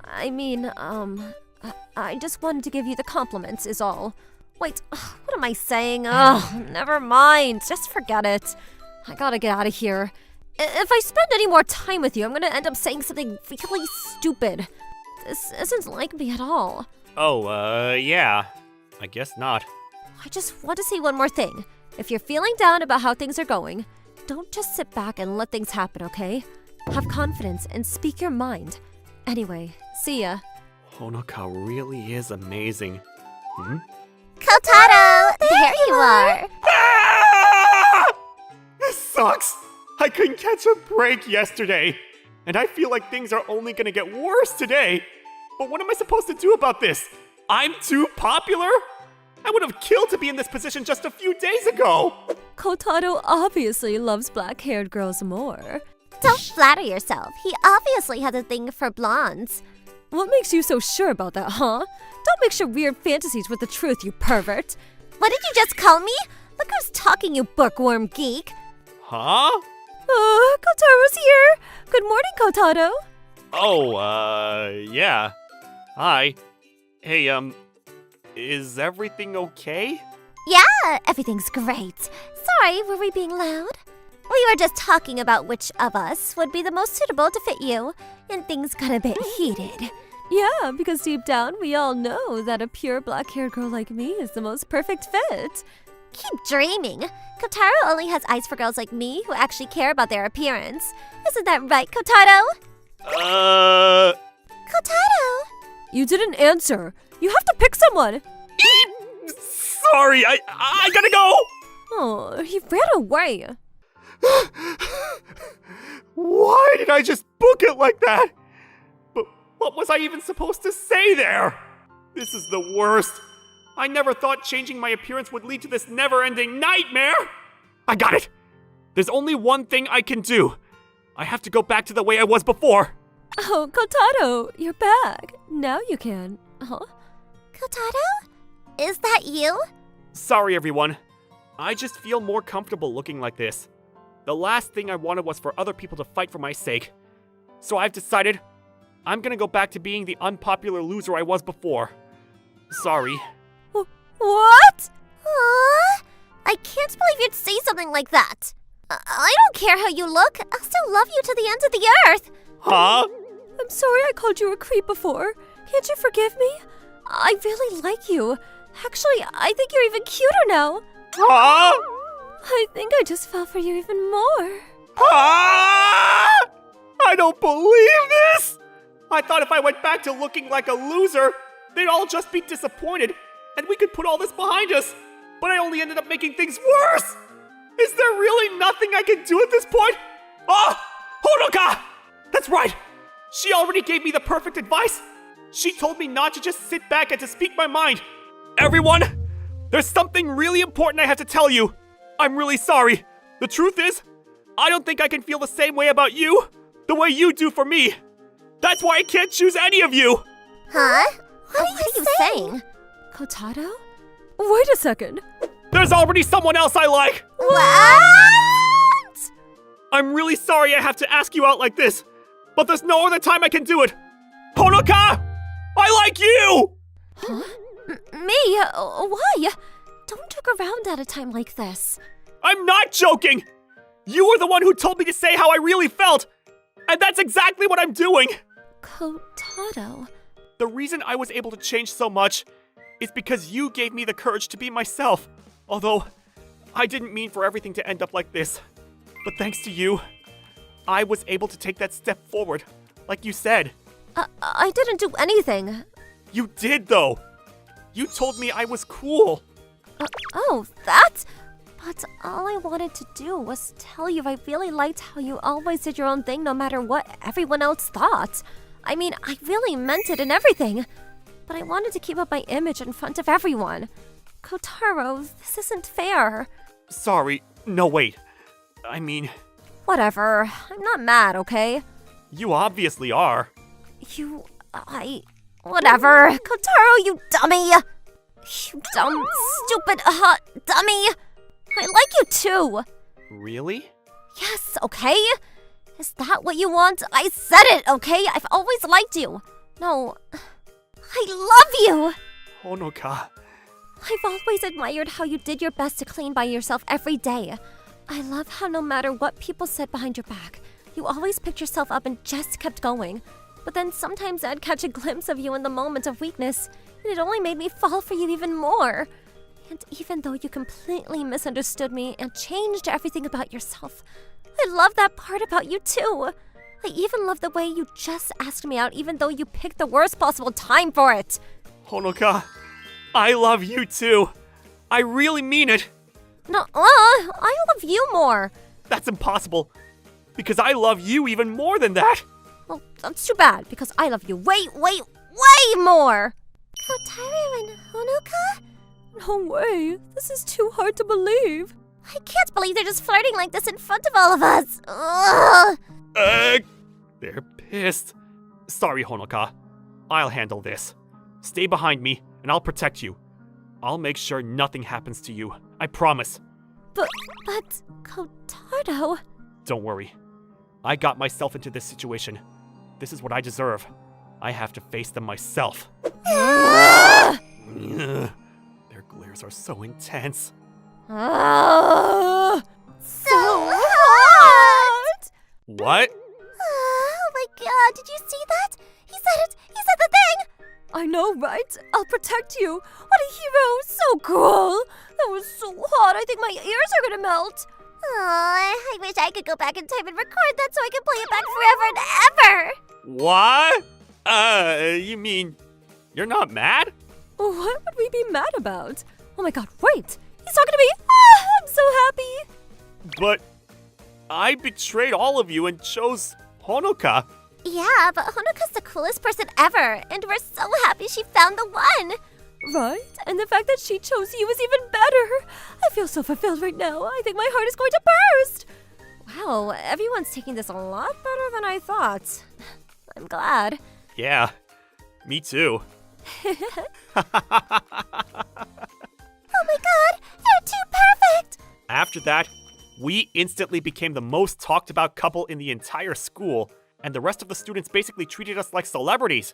I mean, I just wanted to give you the compliments, is all. Wait, what am I saying? Ugh, never mind. Just forget it. I gotta get out of here. If I spend any more time with you, I'm gonna end up saying something really stupid. This isn't like me at all. Oh, yeah. I guess not. I just want to say one more thing. If you're feeling down about how things are going, don't just sit back and let things happen, okay? Have confidence and speak your mind. Anyway, see ya. Honoka really is amazing. Kotaro! There you are! Ah! This sucks! I couldn't catch a break yesterday. And I feel like things are only gonna get worse today. But what am I supposed to do about this? I'm too popular? I would have killed to be in this position just a few days ago. Kotaro obviously loves black-haired girls more. Don't flatter yourself. He obviously has a thing for blondes. What makes you so sure about that, huh? Don't mix your weird fantasies with the truth, you pervert. What did you just call me? Look who's talking, you bookworm geek. Huh? Kotaro's here. Good morning, Kotaro. Oh, yeah. Hi. Hey, is everything okay? Yeah, everything's great. Sorry, were we being loud? We were just talking about which of us would be the most suitable to fit you, and things got a bit heated. Yeah, because deep down we all know that a pure black-haired girl like me is the most perfect fit. Keep dreaming. Kotaro only has eyes for girls like me who actually care about their appearance. Isn't that right, Kotaro? Kotaro! You didn't answer. You have to pick someone. Sorry, I gotta go! Oh, he ran away. Why did I just book it like that? But what was I even supposed to say there? This is the worst. I never thought changing my appearance would lead to this never-ending nightmare! I got it! There's only one thing I can do. I have to go back to the way I was before. Oh, Kotaro, you're back. Now you can. Huh? Kotaro? Is that you? Sorry, everyone. I just feel more comfortable looking like this. The last thing I wanted was for other people to fight for my sake. So I've decided I'm gonna go back to being the unpopular loser I was before. Sorry. What? I can't believe you'd say something like that. I don't care how you look. I'll still love you to the ends of the earth. Huh? I'm sorry I called you a creep before. Can't you forgive me? I really like you. Actually, I think you're even cuter now. Huh? I think I just fell for you even more. Ah! I don't believe this! I thought if I went back to looking like a loser, they'd all just be disappointed, and we could put all this behind us. But I only ended up making things worse! Is there really nothing I can do at this point? Honoka! That's right! She already gave me the perfect advice! She told me not to just sit back and to speak my mind. Everyone, there's something really important I have to tell you. I'm really sorry. The truth is, I don't think I can feel the same way about you, the way you do for me. That's why I can't choose any of you. Huh? What are you saying? Kotaro? Wait a second. There's already someone else I like. What? I'm really sorry I have to ask you out like this, but there's no other time I can do it. Honoka, I like you! Huh? Me? Why? Don't joke around at a time like this. I'm not joking! You were the one who told me to say how I really felt, and that's exactly what I'm doing! Kotaro? The reason I was able to change so much is because you gave me the courage to be myself. Although, I didn't mean for everything to end up like this. But thanks to you, I was able to take that step forward, like you said. I didn't do anything. You did, though! You told me I was cool! Oh, that? But all I wanted to do was tell you I really liked how you always did your own thing no matter what everyone else thought. I mean, I really meant it and everything. But I wanted to keep up my image in front of everyone. Kotaro, this isn't fair. Sorry, no wait. I mean... Whatever, I'm not mad, okay? You obviously are. Whatever. Kotaro, you dummy! You dumb, stupid, hot dummy! I like you too! Really? Yes, okay? Is that what you want? I said it, okay? I've always liked you. No, I love you! Honoka. I've always admired how you did your best to clean by yourself every day. I love how no matter what people said behind your back, you always picked yourself up and just kept going. But then sometimes I'd catch a glimpse of you in the moment of weakness, and it only made me fall for you even more. And even though you completely misunderstood me and changed everything about yourself, I love that part about you too. I even love the way you just asked me out even though you picked the worst possible time for it. Honoka, I love you too. I really mean it. No, I love you more. That's impossible. Because I love you even more than that. Well, that's too bad because I love you way more. Kotaro and Honoka? No way. This is too hard to believe. I can't believe they're just flirting like this in front of all of us. Ugh. They're pissed. Sorry, Honoka. I'll handle this. Stay behind me, and I'll protect you. I'll make sure nothing happens to you. I promise. But Kotaro... Don't worry. I got myself into this situation. This is what I deserve. I have to face them myself. Ugh. Their glares are so intense. So hot! What? Oh my god, did you see that? He said it! He said the thing! I know, right? I'll protect you. What a hero! So cool! That was so hot, I think my ears are gonna melt. Oh, I wish I could go back in time and record that so I could play it back forever and ever! What? You mean you're not mad? What would we be mad about? Oh my god, wait! He's talking to me! Ah, I'm so happy! But I betrayed all of you and chose Honoka. Yeah, but Honoka's the coolest person ever, and we're so happy she found the one! Right? And the fact that she chose you is even better! I feel so fulfilled right now. I think my heart is going to burst! Wow, everyone's taking this a lot better than I thought. I'm glad. Yeah, me too. Oh my god, they're too perfect! After that, we instantly became the most talked about couple in the entire school, and the rest of the students basically treated us like celebrities.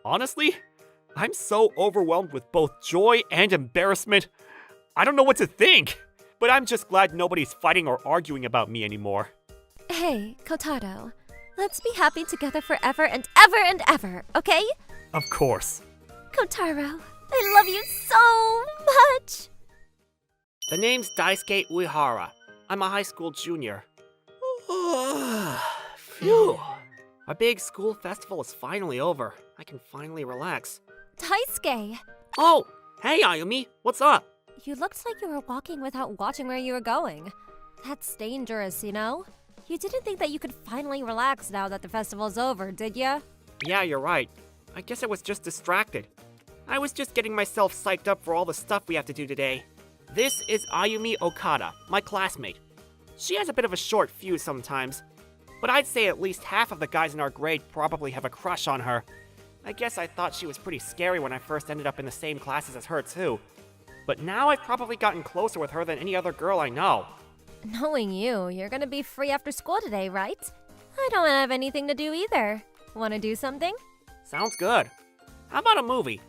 Honestly, I'm so overwhelmed with both joy and embarrassment. I don't know what to think, but I'm just glad nobody's fighting or arguing about me anymore. Hey, Kotaro. Let's be happy together forever and ever, okay? Of course. Kotaro, I love you so much! The name's Daisuke Uehara. I'm a high school junior. Phew. Our big school festival is finally over. I can finally relax. Daisuke, Oh, hey Ayumi, what's up? you looked like you were walking without watching where you were going. That's dangerous, you know? You didn't think that you could finally relax now that the festival's over, did ya? Yeah, you're right. I guess I was just distracted. I was just getting myself psyched up for all the stuff we have to do today. This is Ayumi Okada, my classmate. She has a bit of a short fuse sometimes, but I'd say at least half of the guys in our grade probably have a crush on her. I guess I thought she was pretty scary when I first ended up in the same classes as her too. But now I've probably gotten closer with her than any other girl I know. Knowing you, you're gonna be free after school today, right? I don't have anything to do either. Wanna do something? Sounds good. How about a movie?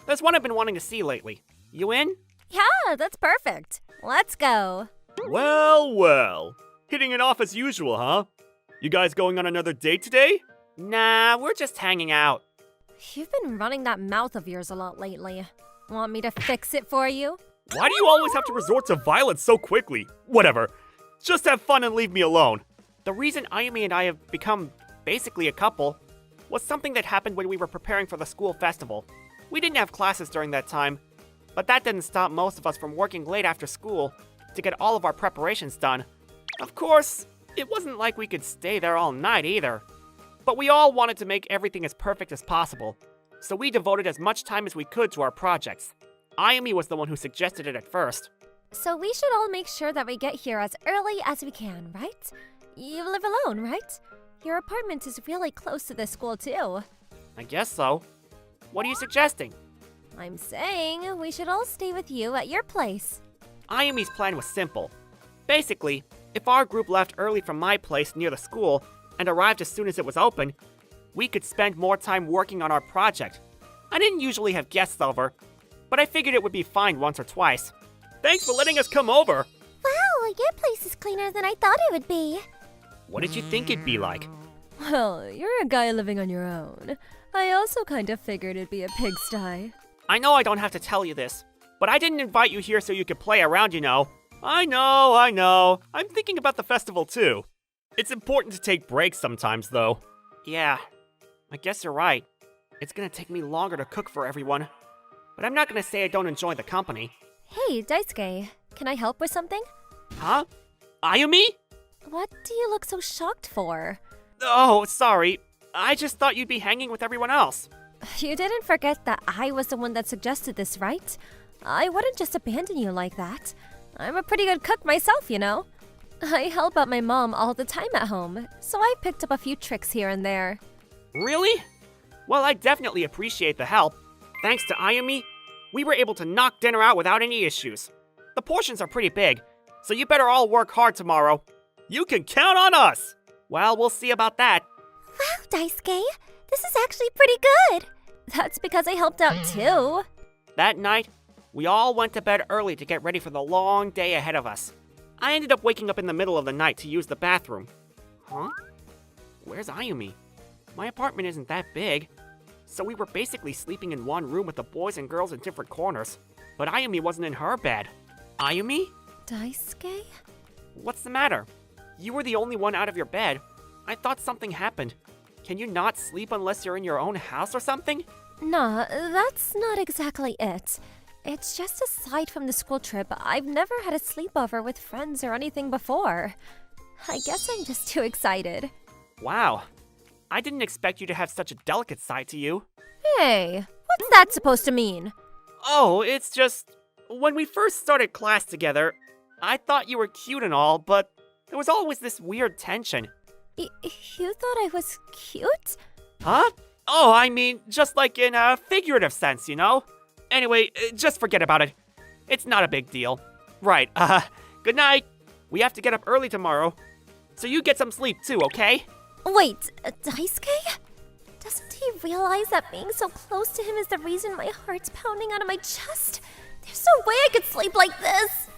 There's one I've been wanting to see lately. You in? Yeah, that's perfect. Let's go. Well, well. Hitting it off as usual, huh? You guys going on another date today? Nah, we're just hanging out. You've been running that mouth of yours a lot lately. Want me to fix it for you? Why do you always have to resort to violence so quickly? Whatever. Just have fun and leave me alone. The reason Ayumi and I have become basically a couple was something that happened when we were preparing for the school festival. We didn't have classes during that time, but that didn't stop most of us from working late after school to get all of our preparations done. Of course, it wasn't like we could stay there all night either. But we all wanted to make everything as perfect as possible, so we devoted as much time as we could to our projects. Ayumi was the one who suggested it at first. So we should all make sure that we get here as early as we can, right? You live alone, right? Your apartment is really close to the school too. I guess so. What are you suggesting? I'm saying we should all stay with you at your place. Ayumi's plan was simple. Basically, if our group left early from my place near the school and arrived as soon as it was open, we could spend more time working on our project. I didn't usually have guests over, but I figured it would be fine once or twice. Thanks for letting us come over. Wow, your place is cleaner than I thought it would be. What did you think it'd be like? Well, you're a guy living on your own. I also kind of figured it'd be a pigsty. I know I don't have to tell you this, But I didn't invite you here so you could play around, you know. I know. I'm thinking about the festival too. It's important to take breaks sometimes, though. Yeah, I guess you're right. It's gonna take me longer to cook for everyone. But I'm not gonna say I don't enjoy the company. Hey, Daisuke, can I help with something? Huh? Ayumi? What do you look so shocked for? Oh, sorry. I just thought you'd be hanging with everyone else. You didn't forget that I was the one that suggested this, right? I wouldn't just abandon you like that. I'm a pretty good cook myself, you know. I help out my mom all the time at home, so I picked up a few tricks here and there. Really? Well, I definitely appreciate the help. Thanks to Ayumi, we were able to knock dinner out without any issues. The portions are pretty big, so you better all work hard tomorrow. You can count on us! Well, we'll see about that. Wow, Daisuke, this is actually pretty good. That's because I helped out too. That night, we all went to bed early to get ready for the long day ahead of us. I ended up waking up in the middle of the night to use the bathroom. Huh? Where's Ayumi? My apartment isn't that big, so we were basically sleeping in one room with the boys and girls in different corners. But Ayumi wasn't in her bed. Ayumi? Daisuke? What's the matter? You were the only one out of your bed. I thought something happened. Can you not sleep unless you're in your own house or something? Nah, that's not exactly it. It's just aside from the school trip, I've never had a sleepover with friends or anything before. I guess I'm just too excited. Wow. I didn't expect you to have such a delicate side to you. Hey, what's that supposed to mean? Oh, it's just... When we first started class together, I thought you were cute and all, but there was always this weird tension. You thought I was cute? Huh? Oh, I mean, just like in a figurative sense, you know? Anyway, just forget about it. It's not a big deal. Right, good night. We have to get up early tomorrow, so you get some sleep too, okay? Wait, Daisuke? Doesn't he realize that being so close to him is the reason my heart's pounding out of my chest? There's no way I could sleep like this!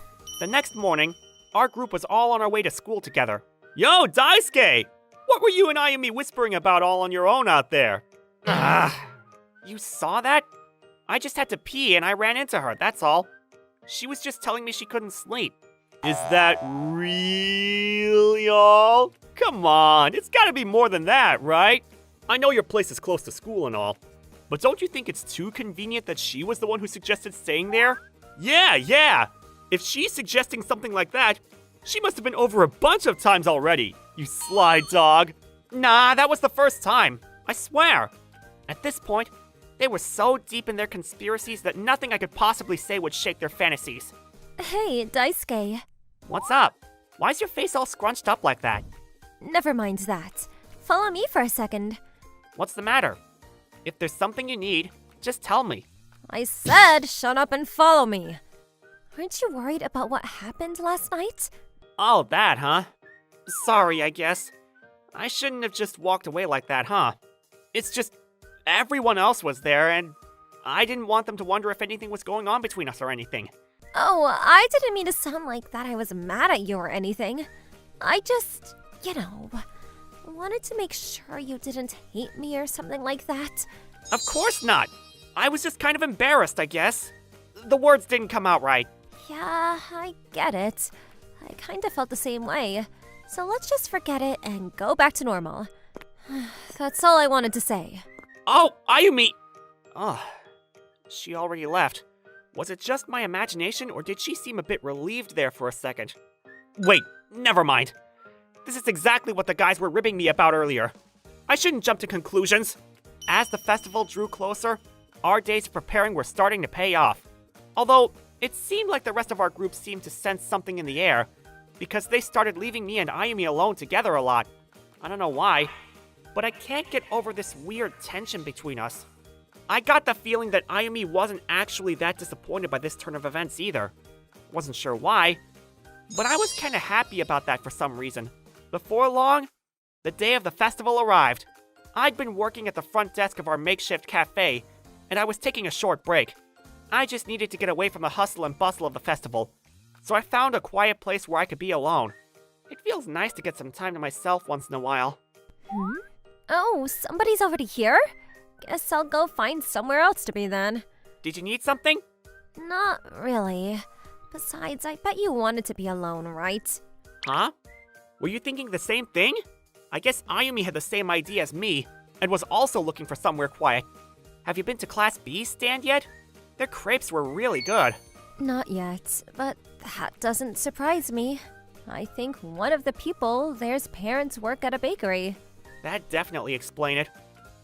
The next morning, our group was all on our way to school together. Yo, Daisuke! What were you and Ayumi whispering about all on your own out there? You saw that? I just had to pee and I ran into her, that's all. She was just telling me she couldn't sleep. Is that real, y'all? Come on, it's gotta be more than that, right? I know your place is close to school and all, but don't you think it's too convenient that she was the one who suggested staying there? Yeah. If she's suggesting something like that, she must have been over a bunch of times already, you sly dog. Nah, that was the first time. I swear. At this point, they were so deep in their conspiracies that nothing I could possibly say would shake their fantasies. Hey, Daisuke. What's up? Why's your face all scrunched up like that? Never mind that. Follow me for a second. What's the matter? If there's something you need, just tell me. I said shut up and follow me. Aren't you worried about what happened last night? Oh, that, huh? Sorry, I guess. I shouldn't have just walked away like that, huh? It's just, everyone else was there, and I didn't want them to wonder if anything was going on between us or anything. Oh, I didn't mean to sound like that I was mad at you or anything. I just, wanted to make sure you didn't hate me or something like that. Of course not! I was just kind of embarrassed, I guess. The words didn't come out right. Yeah, I get it. I kinda felt the same way. So let's just forget it and go back to normal. That's all I wanted to say. Oh, Ayumi! Oh, she already left. Was it just my imagination, or did she seem a bit relieved there for a second? Wait, never mind. This is exactly what the guys were ribbing me about earlier. I shouldn't jump to conclusions. As the festival drew closer, our days of preparing were starting to pay off. Although, it seemed like the rest of our group seemed to sense something in the air, because they started leaving me and Ayumi alone together a lot. I don't know why, but I can't get over this weird tension between us. I got the feeling that Ayumi wasn't actually that disappointed by this turn of events either. Wasn't sure why, but I was kinda happy about that for some reason. Before long, the day of the festival arrived. I'd been working at the front desk of our makeshift cafe, and I was taking a short break. I just needed to get away from the hustle and bustle of the festival, so I found a quiet place where I could be alone. It feels nice to get some time to myself once in a while. Oh, somebody's already here? Guess I'll go find somewhere else to be then. Did you need something? Not really. Besides, I bet you wanted to be alone, right? Huh? Were you thinking the same thing? I guess Ayumi had the same idea as me, and was also looking for somewhere quiet. Have you been to Class B's stand yet? Their crepes were really good. Not yet, but that doesn't surprise me. I think one of the people there's parents work at a bakery. That definitely explain it.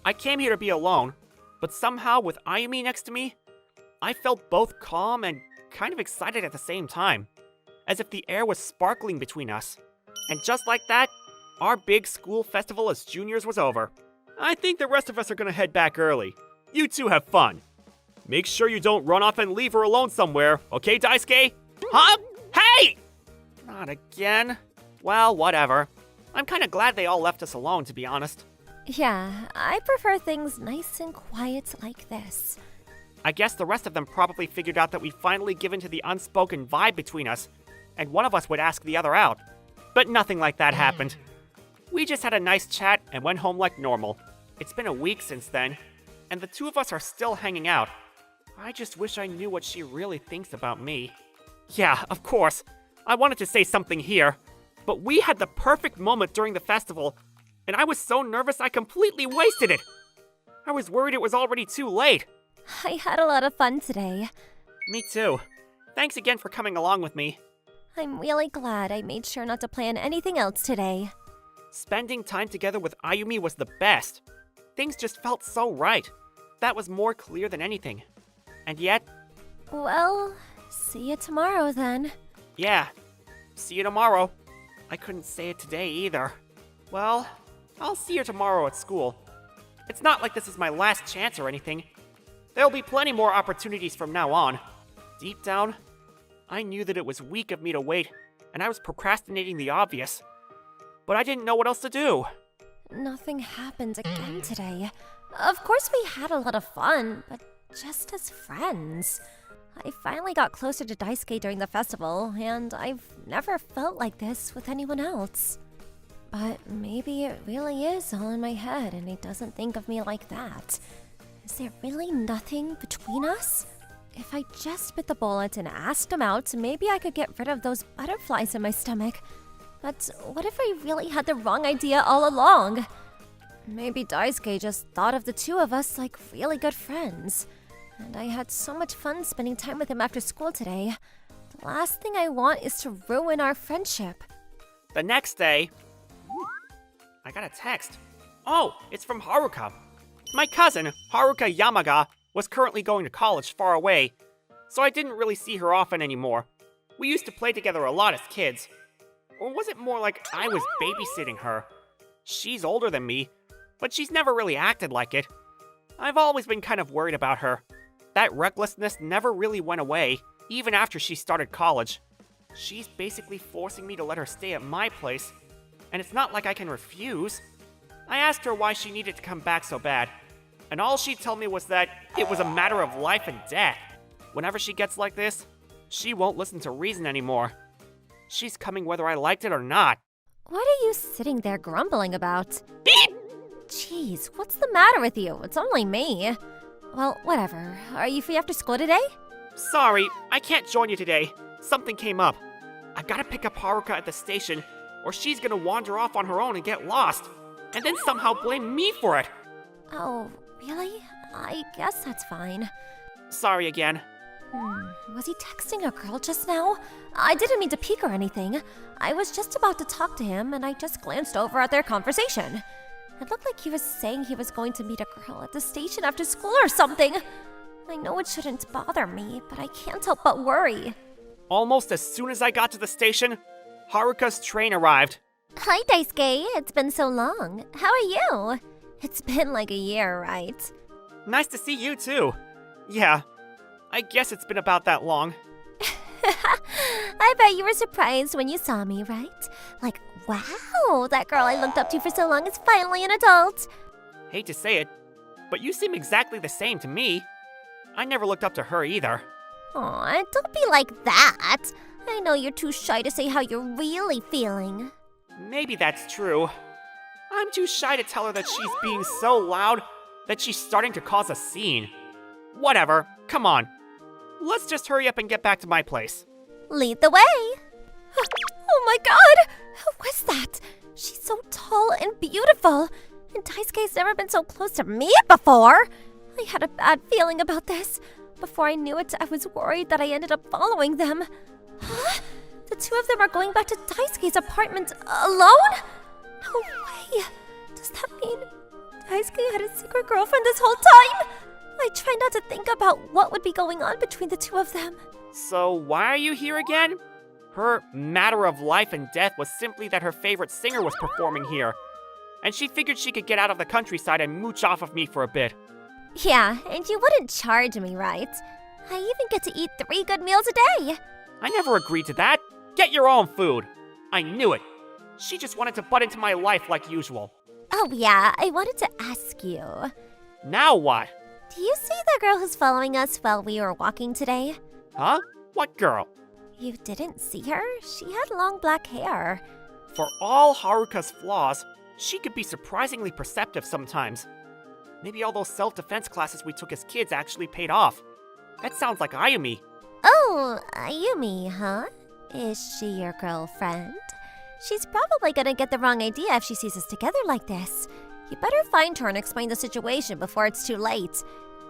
I came here to be alone, but somehow with Ayumi next to me, I felt both calm and kind of excited at the same time, as if the air was sparkling between us. And just like that, our big school festival as juniors was over. I think the rest of us are gonna head back early. You two have fun. Make sure you don't run off and leave her alone somewhere, okay, Daisuke? Huh? Hey! Not again. Well, whatever. I'm kinda glad they all left us alone, to be honest. Yeah, I prefer things nice and quiet like this. I guess the rest of them probably figured out that we'd finally given to the unspoken vibe between us, and one of us would ask the other out. But nothing like that happened. We just had a nice chat and went home like normal. It's been a week since then, and the two of us are still hanging out. I just wish I knew what she really thinks about me. Yeah, of course. I wanted to say something here, but we had the perfect moment during the festival, and I was so nervous I completely wasted it. I was worried it was already too late. I had a lot of fun today. Me too. Thanks again for coming along with me. I'm really glad I made sure not to plan anything else today. Spending time together with Ayumi was the best. Things just felt so right. That was more clear than anything. And yet, Well, see you tomorrow then. yeah, see you tomorrow. I couldn't say it today either. Well, I'll see you tomorrow at school. It's not like this is my last chance or anything. There'll be plenty more opportunities from now on. Deep down, I knew that it was weak of me to wait, and I was procrastinating the obvious. But I didn't know what else to do. Nothing happened again today. Of course, we had a lot of fun, but just as friends. I finally got closer to Daisuke during the festival, and I've never felt like this with anyone else. But maybe it really is all in my head, and he doesn't think of me like that. Is there really nothing between us? If I just bit the bullet and asked him out, maybe I could get rid of those butterflies in my stomach. But what if I really had the wrong idea all along? Maybe Daisuke just thought of the two of us like really good friends. And I had so much fun spending time with him after school today. The last thing I want is to ruin our friendship. The next day, I got a text. Oh, it's from Haruka. My cousin, Haruka Yamaga, was currently going to college far away, so I didn't really see her often anymore. We used to play together a lot as kids. Or was it more like I was babysitting her? She's older than me, but she's never really acted like it. I've always been kind of worried about her. That recklessness never really went away, even after she started college. She's basically forcing me to let her stay at my place, and it's not like I can refuse. I asked her why she needed to come back so bad, and all she'd tell me was that it was a matter of life and death. Whenever she gets like this, she won't listen to reason anymore. She's coming whether I liked it or not. What are you sitting there grumbling about? Beep! Jeez, what's the matter with you? It's only me. Well, whatever. Are you free after school today? Sorry, I can't join you today. Something came up. I've got to pick up Haruka at the station, or she's gonna wander off on her own and get lost, and then somehow blame me for it. Oh, really? I guess that's fine. Sorry again. Was he texting a girl just now? I didn't mean to peek or anything. I was just about to talk to him, and I just glanced over at their conversation. It looked like he was saying he was going to meet a girl at the station after school or something. I know it shouldn't bother me, but I can't help but worry. Almost as soon as I got to the station, Haruka's train arrived. Hi, Daisuke. It's been so long. How are you? It's been like a year, right? Nice to see you too. Yeah, I guess it's been about that long. I bet you were surprised when you saw me, right? Like, wow, that girl I looked up to for so long is finally an adult. Hate to say it, but you seem exactly the same to me. I never looked up to her either. Aw, don't be like that. I know you're too shy to say how you're really feeling. Maybe that's true. I'm too shy to tell her that she's being so loud that she's starting to cause a scene. Whatever, come on. let's just hurry up and get back to my place. Lead the way. Oh my god! Who is that? She's so tall and beautiful. And Daisuke's never been so close to me before. I had a bad feeling about this. Before I knew it, I was worried that I ended up following them. Huh? The two of them are going back to Daisuke's apartment alone? No way. Does that mean Daisuke had a secret girlfriend this whole time? I try not to think about what would be going on between the two of them. So why are you here again? Her matter of life and death was simply that her favorite singer was performing here. And she figured she could get out of the countryside and mooch off of me for a bit. Yeah, and you wouldn't charge me, right? I even get to eat 3 good meals a day. I never agreed to that. Get your own food. I knew it. She just wanted to butt into my life like usual. Oh yeah, I wanted to ask you. Now what? Do you see the girl who's following us while we were walking today? Huh? What girl? You didn't see her? She had long black hair. For all Haruka's flaws, she could be surprisingly perceptive sometimes. Maybe all those self-defense classes we took as kids actually paid off. That sounds like Ayumi. Oh, Ayumi, huh? Is she your girlfriend? She's probably gonna get the wrong idea if she sees us together like this. You better find her and explain the situation before it's too late.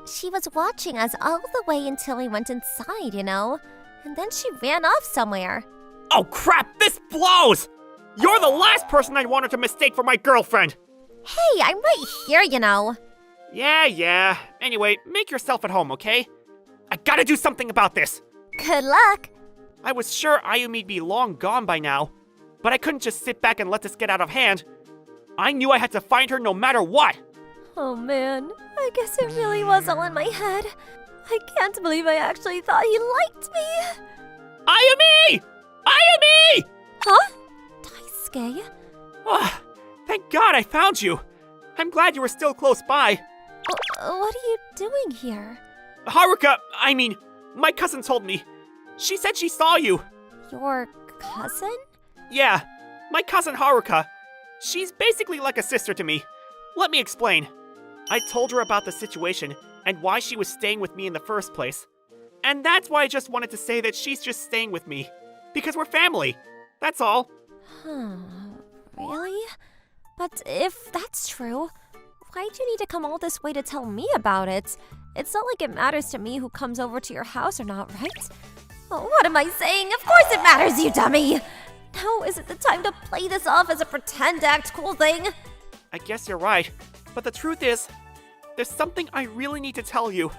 She was watching us all the way until we went inside, you know? And then she ran off somewhere. Oh crap, this blows! You're the last person I'd want her to mistake for my girlfriend! Hey, I'm right here, you know. Yeah. Anyway, make yourself at home, okay? I gotta do something about this! Good luck. I was sure Ayumi'd be long gone by now, but I couldn't just sit back and let this get out of hand. I knew I had to find her no matter what! Oh man, I guess it really was all in my head. I can't believe I actually thought he liked me. Ayumi! Ayumi! Huh? Daisuke? Oh, thank God I found you. I'm glad you were still close by. What are you doing here? Haruka, my cousin told me. She said she saw you. Your cousin? Yeah, my cousin Haruka. She's basically like a sister to me. Let me explain. I told her about the situation and why she was staying with me in the first place. And that's why I just wanted to say that she's just staying with me. Because we're family. That's all. Huh, really? But if that's true, why'd you need to come all this way to tell me about it? It's not like it matters to me who comes over to your house or not, right? Oh, what am I saying? Of course it matters, you dummy! Now isn't the time to play this off as a pretend act cool thing. I guess you're right. But the truth is, there's something I really need to tell you.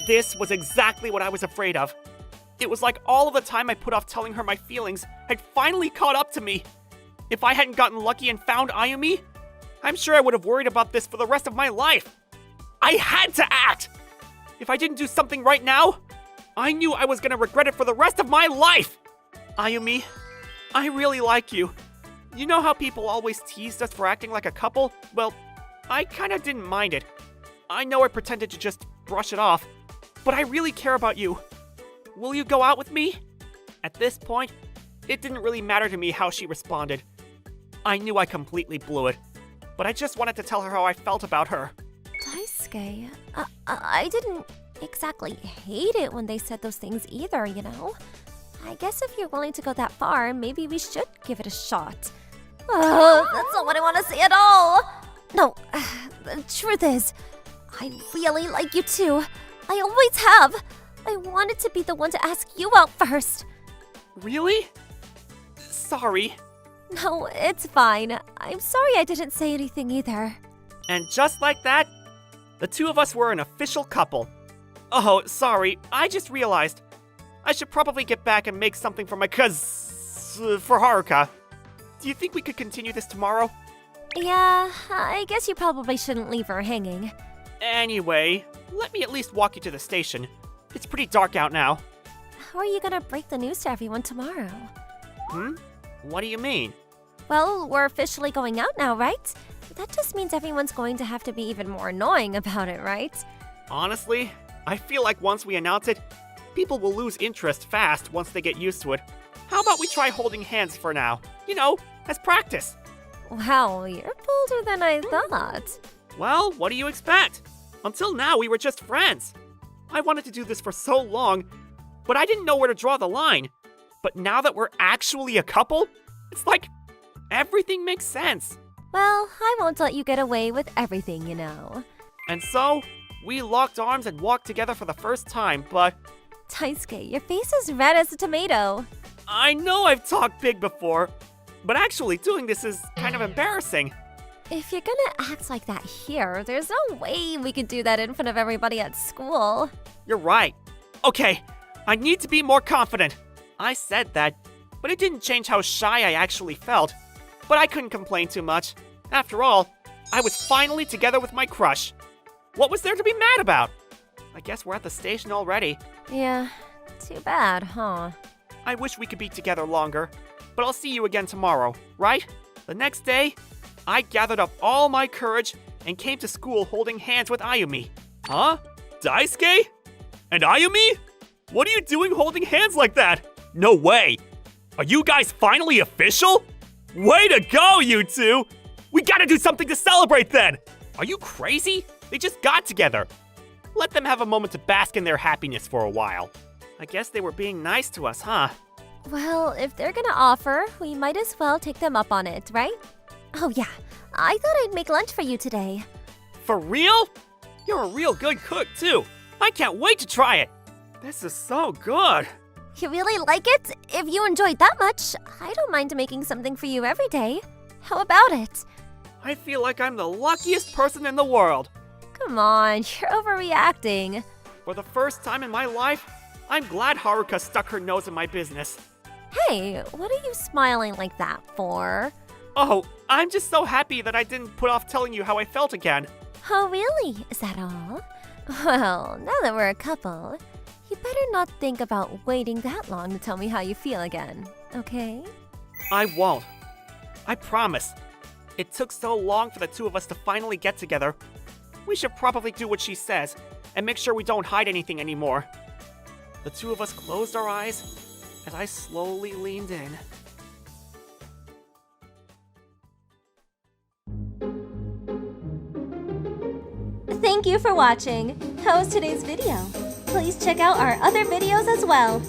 This was exactly what I was afraid of. It was like all of the time I put off telling her my feelings had finally caught up to me. If I hadn't gotten lucky and found Ayumi, I'm sure I would have worried about this for the rest of my life. I had to act! If I didn't do something right now, I knew I was gonna regret it for the rest of my life! Ayumi, I really like you. You know how people always teased us for acting like a couple? Well, I kinda didn't mind it. I know I pretended to just brush it off, but I really care about you. Will you go out with me? At this point, it didn't really matter to me how she responded. I knew I completely blew it, but I just wanted to tell her how I felt about her. Daisuke, I didn't exactly hate it when they said those things either, you know? I guess if you're willing to go that far, maybe we should give it a shot. Oh, that's not what I want to say at all! No, the truth is, I really like you too. I always have. I wanted to be the one to ask you out first. Really? Sorry. No, it's fine. I'm sorry I didn't say anything either. And just like that, the two of us were an official couple. Oh, sorry, I just realized. I should probably get back and make something for my for Haruka. Do you think we could continue this tomorrow? Yeah, I guess you probably shouldn't leave her hanging. Anyway, let me at least walk you to the station. It's pretty dark out now. How are you gonna break the news to everyone tomorrow? What do you mean? Well, we're officially going out now, right? That just means everyone's going to have to be even more annoying about it, right? Honestly, I feel like once we announce it, people will lose interest fast once they get used to it. How about we try holding hands for now? You know, as practice. Wow, you're bolder than I thought. Well, what do you expect? Until now, we were just friends. I wanted to do this for so long, but I didn't know where to draw the line. But now that we're actually a couple, it's like everything makes sense. Well, I won't let you get away with everything, you know. And so, we locked arms and walked together for the first time, but Taisuke, your face is red as a tomato. I know I've talked big before, but actually doing this is kind of embarrassing. If you're gonna act like that here, there's no way we could do that in front of everybody at school. You're right. Okay, I need to be more confident. I said that, but it didn't change how shy I actually felt. But I couldn't complain too much. After all, I was finally together with my crush. What was there to be mad about? I guess we're at the station already. Yeah, too bad, huh? I wish we could be together longer, but I'll see you again tomorrow, right? The next day, I gathered up all my courage and came to school holding hands with Ayumi. Huh? Daisuke? And Ayumi? What are you doing holding hands like that? No way! Are you guys finally official? Way to go, you two! We gotta do something to celebrate then! Are you crazy? They just got together. Let them have a moment to bask in their happiness for a while. I guess they were being nice to us, huh? Well, if they're gonna offer, we might as well take them up on it, right? Oh yeah, I thought I'd make lunch for you today. For real? You're a real good cook, too. I can't wait to try it. This is so good. You really like it? If you enjoyed that much, I don't mind making something for you every day. How about it? I feel like I'm the luckiest person in the world. Come on, you're overreacting. For the first time in my life, I'm glad Haruka stuck her nose in my business. Hey, what are you smiling like that for? Oh, I'm just so happy that I didn't put off telling you how I felt again. Oh really? Is that all? Well, now that we're a couple, you better not think about waiting that long to tell me how you feel again, okay? I won't. I promise. It took so long for the two of us to finally get together. We should probably do what she says and make sure we don't hide anything anymore. The two of us closed our eyes as I slowly leaned in. Thank you for watching. How was today's video? Please check out our other videos as well.